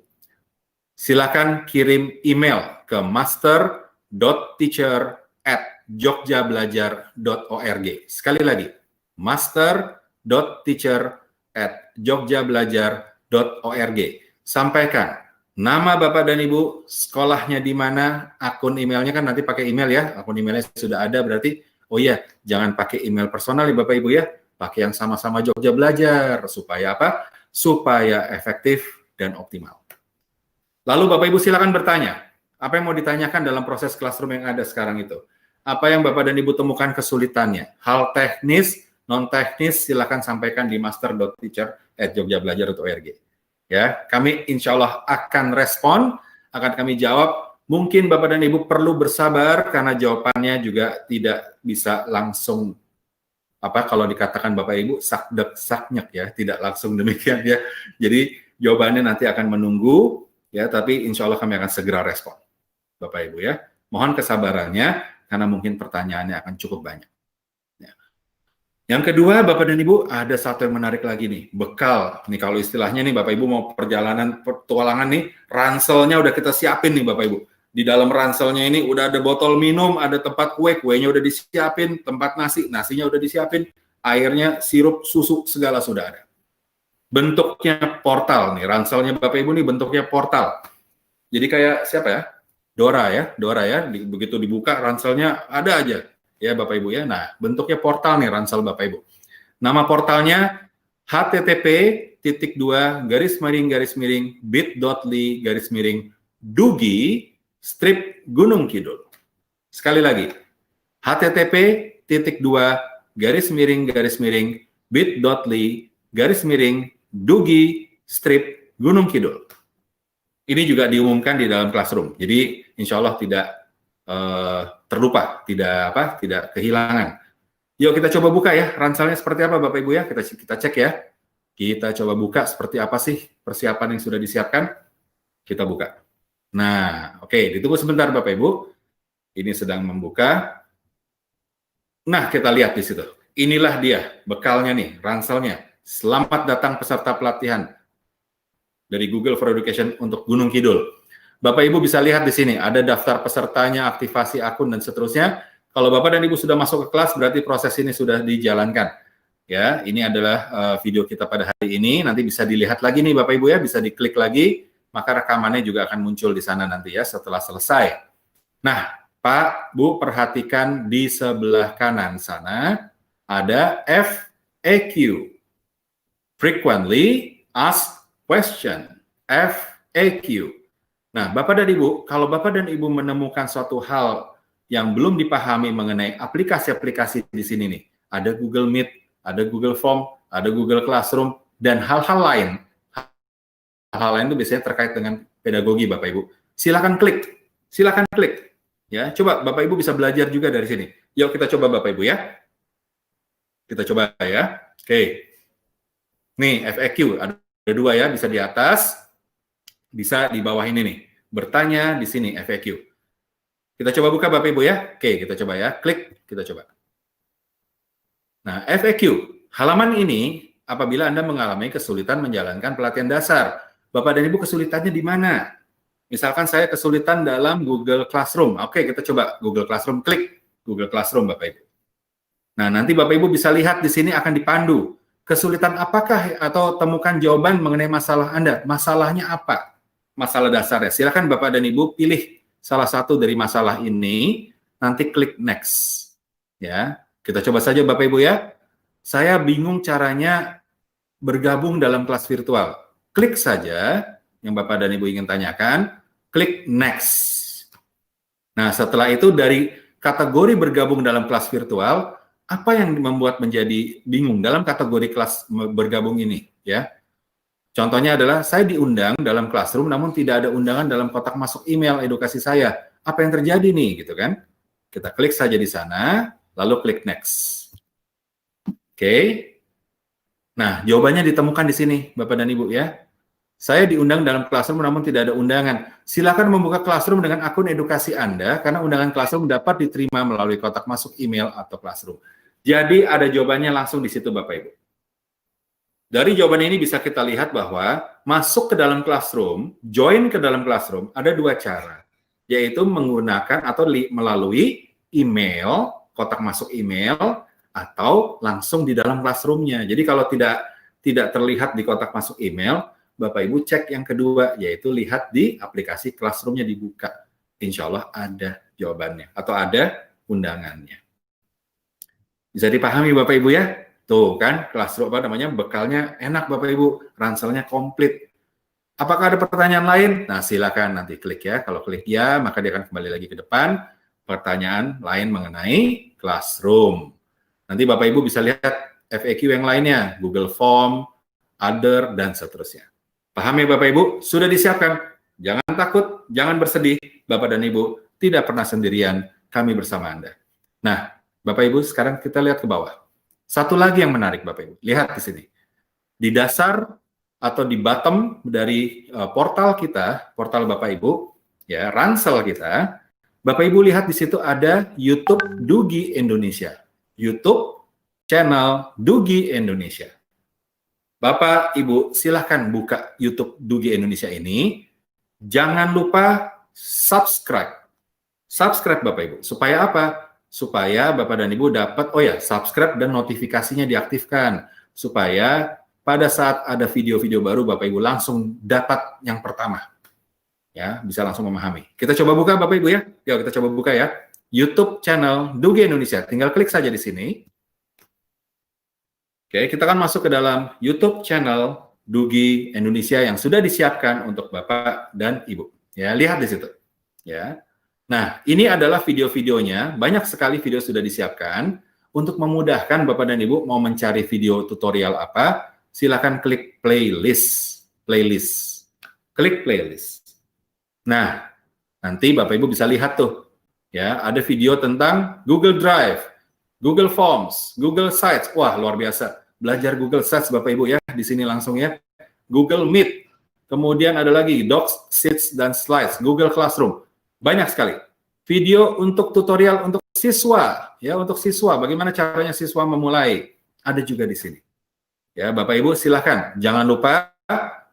Silakan kirim email ke master.teacher@jogjabelajar.org. Sekali lagi, master.teacher@jogjabelajar.org. Sampaikan nama Bapak dan Ibu, sekolahnya di mana, akun emailnya kan nanti pakai email ya, akun emailnya sudah ada berarti, oh iya, jangan pakai email personal ya Bapak Ibu ya, pakai yang sama-sama Jogja Belajar, supaya apa? Supaya efektif dan optimal. Lalu Bapak Ibu silakan bertanya, apa yang mau ditanyakan dalam proses classroom yang ada sekarang itu? Apa yang Bapak dan Ibu temukan kesulitannya? Hal teknis, non-teknis, silakan sampaikan di master.teacher@jogjabelajar.org. Ya, kami insya Allah akan respon, akan kami jawab. Mungkin Bapak dan Ibu perlu bersabar karena jawabannya juga tidak bisa langsung kalau dikatakan Bapak Ibu sakdek saknyek ya, tidak langsung demikian ya. Jadi jawabannya nanti akan menunggu, ya, tapi insya Allah kami akan segera respon, Bapak Ibu ya. Mohon kesabarannya, karena mungkin pertanyaannya akan cukup banyak. Ya. Yang kedua, Bapak dan Ibu, ada satu yang menarik lagi nih, bekal. Nih kalau istilahnya nih, Bapak Ibu mau perjalanan petualangan nih, ranselnya udah kita siapin nih, Bapak Ibu. Di dalam ranselnya ini udah ada botol minum, ada tempat kue, kuenya udah disiapin, tempat nasi, nasinya udah disiapin, airnya, sirup, susu, segala sudah ada. Bentuknya portal nih, ranselnya Bapak Ibu nih bentuknya portal. Jadi kayak siapa ya? Dora ya. Begitu dibuka ranselnya ada aja ya Bapak Ibu ya. Nah, bentuknya portal nih ransel Bapak Ibu. Nama portalnya http://bit.ly/dugi Gunung Kidul. Sekali lagi, http://bit.ly/Dugi Gunung Kidul. Ini juga diumumkan di dalam Classroom. Jadi insya Allah tidak terlupa, tidak kehilangan. Yuk kita coba buka ya, ranselnya seperti apa Bapak Ibu ya, kita cek ya. Kita coba buka seperti apa sih persiapan yang sudah disiapkan. Kita buka. Nah, oke, ditunggu sebentar Bapak Ibu. Ini sedang membuka. Nah, kita lihat di situ. Inilah dia bekalnya nih, ranselnya. Selamat datang peserta pelatihan dari Google for Education untuk Gunung Kidul. Bapak Ibu bisa lihat di sini, ada daftar pesertanya, aktivasi akun, dan seterusnya. Kalau Bapak dan Ibu sudah masuk ke kelas, berarti proses ini sudah dijalankan. Ya, ini adalah video kita pada hari ini. Nanti bisa dilihat lagi nih Bapak Ibu ya, bisa diklik lagi, maka rekamannya juga akan muncul di sana nanti ya setelah selesai. Nah, Pak, Bu, perhatikan di sebelah kanan sana ada FAQ. Frequently Asked Question, FAQ. Nah, Bapak dan Ibu, kalau Bapak dan Ibu menemukan suatu hal yang belum dipahami mengenai aplikasi-aplikasi di sini nih, ada Google Meet, ada Google Form, ada Google Classroom, dan hal-hal lain. Hal-hal lain itu biasanya terkait dengan pedagogi, Bapak Ibu. Silakan klik. Ya, coba Bapak Ibu bisa belajar juga dari sini. Yuk kita coba Bapak Ibu ya. Kita coba ya. Oke. Nih FAQ ada dua ya, bisa di atas, bisa di bawah ini nih. Bertanya di sini FAQ. Kita coba buka Bapak Ibu ya. Oke, kita coba ya. Klik, kita coba. Nah, FAQ. Halaman ini apabila Anda mengalami kesulitan menjalankan pelatihan dasar. Bapak dan Ibu kesulitannya di mana? Misalkan saya kesulitan dalam Google Classroom. Oke, kita coba Google Classroom. Klik Google Classroom Bapak Ibu. Nah, nanti Bapak Ibu bisa lihat di sini akan dipandu. Kesulitan apakah atau temukan jawaban mengenai masalah Anda. Masalahnya apa? Masalah dasarnya. Silakan Bapak dan Ibu pilih salah satu dari masalah ini, nanti klik next. Ya, kita coba saja Bapak Ibu ya. Saya bingung caranya bergabung dalam kelas virtual. Klik saja yang Bapak dan Ibu ingin tanyakan, klik next. Nah, setelah itu dari kategori bergabung dalam kelas virtual, apa yang membuat menjadi bingung dalam kategori kelas bergabung ini, ya? Contohnya adalah saya diundang dalam Classroom, namun tidak ada undangan dalam kotak masuk email edukasi saya. Apa yang terjadi nih, gitu kan? Kita klik saja di sana, lalu klik next. Oke. Nah, jawabannya ditemukan di sini, Bapak dan Ibu ya. Saya diundang dalam Classroom namun tidak ada undangan. Silakan membuka Classroom dengan akun edukasi Anda, karena undangan Classroom dapat diterima melalui kotak masuk email atau Classroom. Jadi ada jawabannya langsung di situ Bapak Ibu. Dari jawaban ini bisa kita lihat bahwa masuk ke dalam Classroom, join ke dalam Classroom, ada dua cara. Yaitu menggunakan atau melalui email, kotak masuk email, atau langsung di dalam Classroom-nya. Jadi kalau tidak terlihat di kotak masuk email, Bapak Ibu cek yang kedua, yaitu lihat di aplikasi Classroom-nya dibuka. Insya Allah ada jawabannya, atau ada undangannya. Bisa dipahami Bapak Ibu ya? Tuh kan, Classroom bekalnya enak Bapak Ibu, ranselnya komplit. Apakah ada pertanyaan lain? Nah, silakan nanti klik ya. Kalau klik ya, maka dia akan kembali lagi ke depan. Pertanyaan lain mengenai Classroom. Nanti Bapak Ibu bisa lihat FAQ yang lainnya, Google Form, Other, dan seterusnya. Paham ya Bapak Ibu? Sudah disiapkan. Jangan takut, jangan bersedih. Bapak dan Ibu tidak pernah sendirian, kami bersama Anda. Nah, Bapak Ibu, sekarang kita lihat ke bawah. Satu lagi yang menarik Bapak Ibu. Lihat di sini. Di dasar atau di bottom dari portal kita, portal Bapak Ibu, ya, ransel kita, Bapak Ibu lihat di situ ada YouTube Dugi Indonesia. YouTube channel Dugi Indonesia. Bapak Ibu silahkan buka YouTube Dugi Indonesia ini. Jangan lupa subscribe. Subscribe Bapak Ibu. Supaya apa? Supaya Bapak dan Ibu dapat, subscribe dan notifikasinya diaktifkan. Supaya pada saat ada video-video baru Bapak Ibu langsung dapat yang pertama. Ya, bisa langsung memahami. Kita coba buka Bapak Ibu ya. Yuk kita coba buka ya. YouTube channel Dugi Indonesia. Tinggal klik saja di sini. Oke, kita akan masuk ke dalam YouTube channel Dugi Indonesia yang sudah disiapkan untuk Bapak dan Ibu. Ya, lihat di situ. Ya. Nah, ini adalah video-videonya. Banyak sekali video sudah disiapkan untuk memudahkan Bapak dan Ibu mau mencari video tutorial apa. Silakan klik playlist. Klik playlist. Nah, nanti Bapak Ibu bisa lihat tuh. Ya, ada video tentang Google Drive, Google Forms, Google Sites. Wah, luar biasa. Belajar Google Sites Bapak Ibu ya, di sini langsung ya. Google Meet. Kemudian ada lagi Docs, Sheets, dan Slides. Google Classroom. Banyak sekali. Video untuk tutorial untuk siswa. Ya, untuk siswa. Bagaimana caranya siswa memulai. Ada juga di sini. Ya, Bapak Ibu silahkan. Jangan lupa,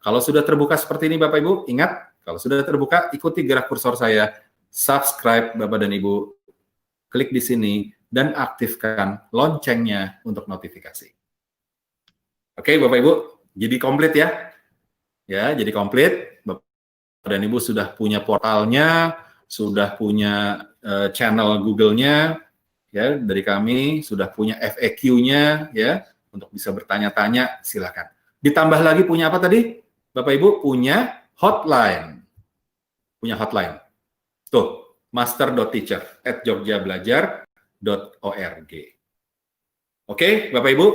kalau sudah terbuka seperti ini Bapak Ibu, ingat, kalau sudah terbuka, ikuti gerak kursor saya. Subscribe Bapak dan Ibu. Klik di sini. Dan aktifkan loncengnya untuk notifikasi. Oke, Bapak Ibu, jadi komplit ya. Ya, jadi komplit. Bapak dan Ibu sudah punya portalnya, sudah punya channel Google-nya, ya, dari kami, sudah punya FAQ-nya, ya, untuk bisa bertanya-tanya, silakan. Ditambah lagi punya apa tadi? Bapak Ibu punya hotline. Punya hotline. Tuh, master.teacher@jogjabelajar.org. Oke, Bapak Ibu,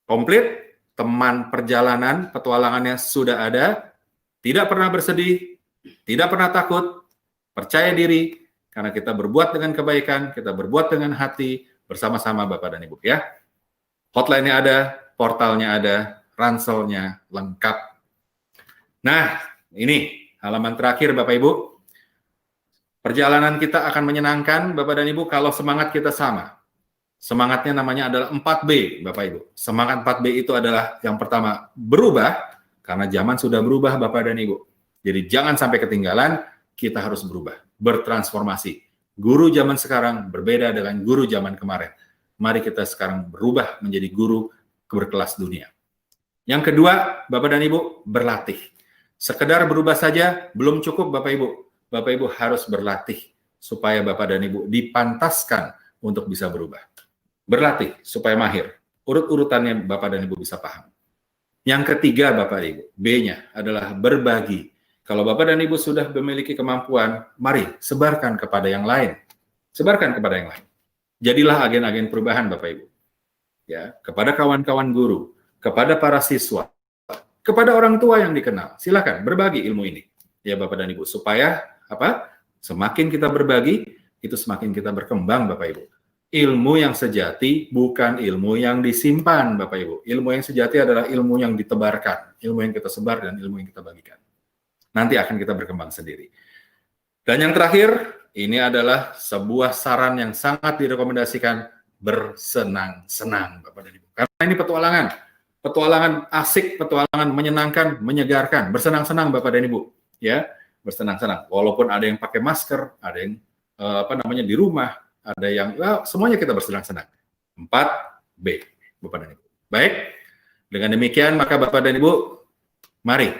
komplit. Teman perjalanan, petualangannya sudah ada. Tidak pernah bersedih, tidak pernah takut, percaya diri, karena kita berbuat dengan kebaikan, kita berbuat dengan hati, bersama-sama Bapak dan Ibu ya. Hotline-nya ada, portalnya ada, ranselnya lengkap. Nah, ini halaman terakhir Bapak Ibu. Perjalanan kita akan menyenangkan Bapak dan Ibu kalau semangat kita sama. Semangatnya namanya adalah 4B, Bapak Ibu. Semangat 4B itu adalah yang pertama, berubah, karena zaman sudah berubah, Bapak dan Ibu. Jadi jangan sampai ketinggalan, kita harus berubah, bertransformasi. Guru zaman sekarang berbeda dengan guru zaman kemarin. Mari kita sekarang berubah menjadi guru berkelas dunia. Yang kedua, Bapak dan Ibu, berlatih. Sekedar berubah saja belum cukup, Bapak Ibu. Bapak Ibu harus berlatih, supaya Bapak dan Ibu dipantaskan untuk bisa berubah. Berlatih supaya mahir. Urut-urutannya Bapak dan Ibu bisa paham. Yang ketiga Bapak dan Ibu, B-nya adalah berbagi. Kalau Bapak dan Ibu sudah memiliki kemampuan, mari sebarkan kepada yang lain. Sebarkan kepada yang lain. Jadilah agen-agen perubahan Bapak Ibu. Ya, kepada kawan-kawan guru, kepada para siswa, kepada orang tua yang dikenal. Silakan berbagi ilmu ini. Ya Bapak dan Ibu, supaya apa? Semakin kita berbagi, itu semakin kita berkembang Bapak Ibu. Ilmu yang sejati bukan ilmu yang disimpan, Bapak Ibu. Ilmu yang sejati adalah ilmu yang ditebarkan, ilmu yang kita sebar dan ilmu yang kita bagikan. Nanti akan kita berkembang sendiri. Dan yang terakhir, ini adalah sebuah saran yang sangat direkomendasikan, bersenang-senang, Bapak dan Ibu. Karena ini petualangan. Petualangan asik, petualangan menyenangkan, menyegarkan, bersenang-senang Bapak dan Ibu. Ya, bersenang-senang. Walaupun ada yang pakai masker, ada yang di rumah, ada yang semuanya kita bersenang-senang. 4B, Bapak dan Ibu. Baik, dengan demikian maka Bapak dan Ibu, mari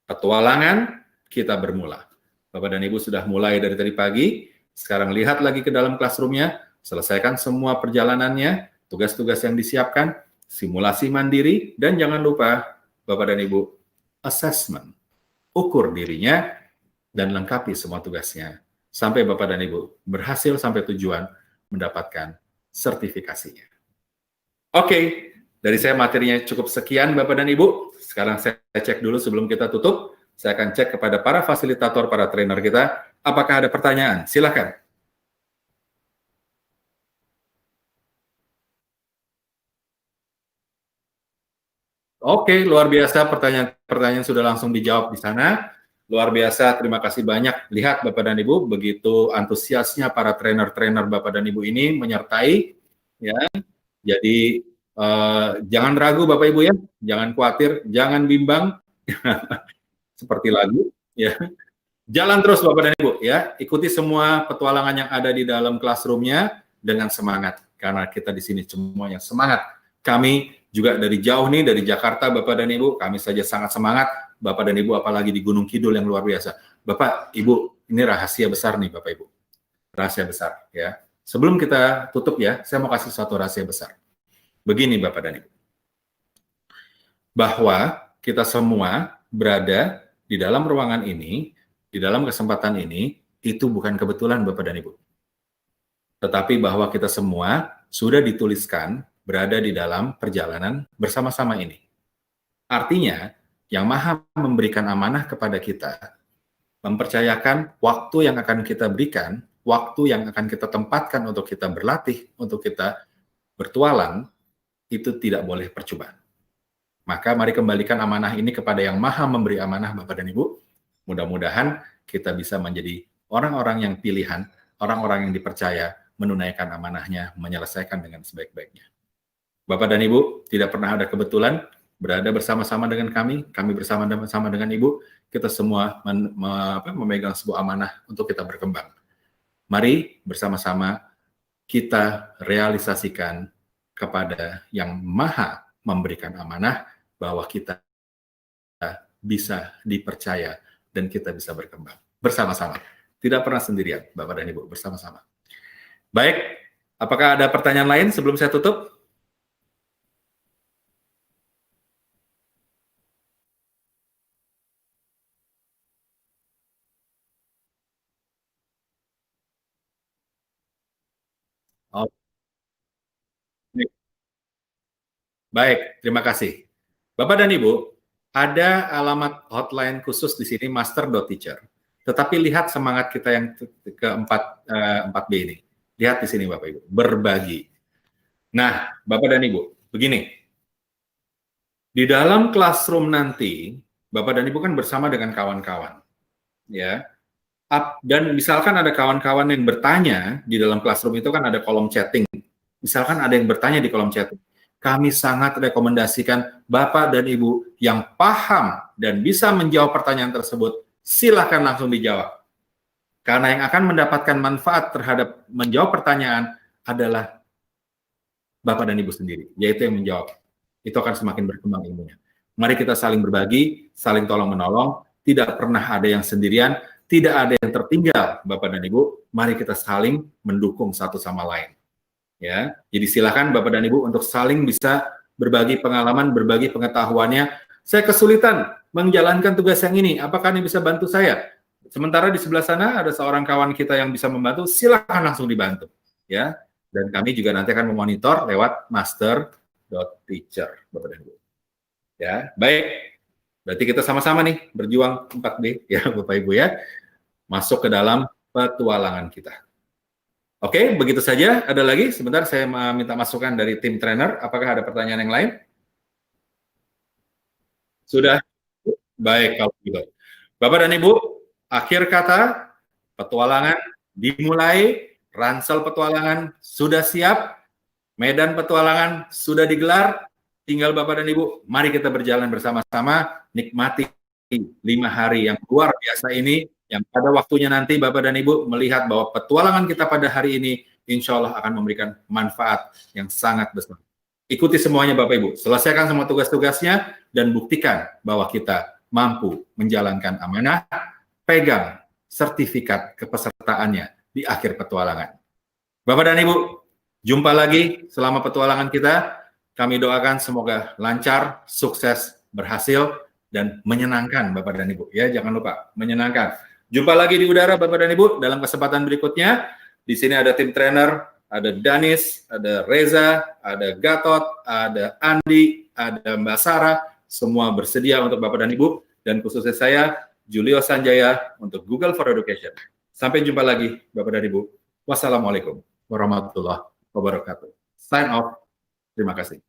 petualangan kita bermula. Bapak dan Ibu sudah mulai dari tadi pagi, sekarang lihat lagi ke dalam classroom-nya, selesaikan semua perjalanannya, tugas-tugas yang disiapkan, simulasi mandiri, dan jangan lupa Bapak dan Ibu, assessment, ukur dirinya, dan lengkapi semua tugasnya. Sampai Bapak dan Ibu berhasil sampai tujuan mendapatkan sertifikasinya. Oke, dari saya materinya cukup sekian Bapak dan Ibu. Sekarang saya cek dulu sebelum kita tutup. Saya akan cek kepada para fasilitator, para trainer kita. Apakah ada pertanyaan? Silakan. Oke, luar biasa, pertanyaan sudah langsung dijawab di sana. Luar biasa, terima kasih banyak. Lihat Bapak dan Ibu, begitu antusiasnya para trainer-trainer Bapak dan Ibu ini menyertai, ya. Jadi jangan ragu Bapak Ibu ya, jangan khawatir, jangan bimbang, seperti lagu, ya. Jalan terus Bapak dan Ibu ya, ikuti semua petualangan yang ada di dalam classroom-nya dengan semangat, karena kita di sini semuanya semangat. Kami juga dari jauh nih, dari Jakarta Bapak dan Ibu, kami saja sangat semangat, Bapak dan Ibu apalagi di Gunung Kidul yang luar biasa. Bapak, Ibu, ini rahasia besar nih Bapak Ibu, rahasia besar ya. Sebelum kita tutup ya, saya mau kasih suatu rahasia besar. Begini Bapak dan Ibu, bahwa kita semua berada di dalam ruangan ini, di dalam kesempatan ini, itu bukan kebetulan Bapak dan Ibu. Tetapi bahwa kita semua sudah dituliskan berada di dalam perjalanan bersama-sama ini. Artinya, yang Maha memberikan amanah kepada kita, mempercayakan waktu yang akan kita berikan, waktu yang akan kita tempatkan untuk kita berlatih, untuk kita bertualang, itu tidak boleh percuma. Maka mari kembalikan amanah ini kepada yang Maha memberi amanah Bapak dan Ibu. Mudah-mudahan kita bisa menjadi orang-orang yang pilihan, orang-orang yang dipercaya, menunaikan amanahnya, menyelesaikan dengan sebaik-baiknya. Bapak dan Ibu, tidak pernah ada kebetulan berada bersama-sama dengan kami bersama-sama dengan Ibu, kita semua memegang sebuah amanah untuk kita berkembang. Mari bersama-sama kita realisasikan kepada yang Maha memberikan amanah bahwa kita bisa dipercaya dan kita bisa berkembang bersama-sama. Tidak pernah sendirian, Bapak dan Ibu, bersama-sama. Baik, apakah ada pertanyaan lain sebelum saya tutup? Oh, baik, terima kasih. Bapak dan Ibu, ada alamat hotline khusus di sini, master.teacher. Tetapi lihat semangat kita yang keempat, 4B ini. Lihat di sini Bapak Ibu, berbagi. Nah, Bapak dan Ibu, begini. Di dalam classroom nanti, Bapak dan Ibu kan bersama dengan kawan-kawan. Ya. Dan misalkan ada kawan-kawan yang bertanya di dalam classroom itu kan ada kolom chatting. Misalkan ada yang bertanya di kolom chatting. Kami sangat rekomendasikan Bapak dan Ibu yang paham dan bisa menjawab pertanyaan tersebut, silakan langsung dijawab. Karena yang akan mendapatkan manfaat terhadap menjawab pertanyaan adalah Bapak dan Ibu sendiri, yaitu yang menjawab. Itu akan semakin berkembang ilmunya. Mari kita saling berbagi, saling tolong-menolong, tidak pernah ada yang sendirian, tidak ada yang tertinggal, Bapak dan Ibu. Mari kita saling mendukung satu sama lain. Ya, jadi silakan Bapak dan Ibu untuk saling bisa berbagi pengalaman, berbagi pengetahuannya. Saya kesulitan menjalankan tugas yang ini, apakah ini bisa bantu saya? Sementara di sebelah sana ada seorang kawan kita yang bisa membantu, silakan langsung dibantu. Ya, dan kami juga nanti akan memonitor lewat master.teacher, Bapak dan Ibu. Ya, baik. Berarti kita sama-sama nih berjuang 4B ya Bapak Ibu ya. Masuk ke dalam petualangan kita. Oke, begitu saja. Ada lagi? Sebentar saya minta masukan dari tim trainer. Apakah ada pertanyaan yang lain? Sudah? Baik, kalau gitu. Bapak dan Ibu, akhir kata, petualangan dimulai, ransel petualangan sudah siap, medan petualangan sudah digelar, tinggal Bapak dan Ibu, mari kita berjalan bersama-sama, nikmati 5 hari yang luar biasa ini, yang pada waktunya nanti Bapak dan Ibu melihat bahwa petualangan kita pada hari ini insya Allah akan memberikan manfaat yang sangat besar. Ikuti semuanya Bapak Ibu, selesaikan semua tugas-tugasnya dan buktikan bahwa kita mampu menjalankan amanah, pegang sertifikat kepesertaannya di akhir petualangan. Bapak dan Ibu, jumpa lagi selama petualangan kita. Kami doakan semoga lancar, sukses, berhasil, dan menyenangkan Bapak dan Ibu. Ya, jangan lupa menyenangkan. Jumpa lagi di udara Bapak dan Ibu dalam kesempatan berikutnya. Di sini ada tim trainer, ada Danis, ada Reza, ada Gatot, ada Andi, ada Mbak Sarah. Semua bersedia untuk Bapak dan Ibu. Dan khususnya saya, Julio Sanjaya, untuk Google for Education. Sampai jumpa lagi Bapak dan Ibu. Wassalamualaikum warahmatullahi wabarakatuh. Sign off. Terima kasih.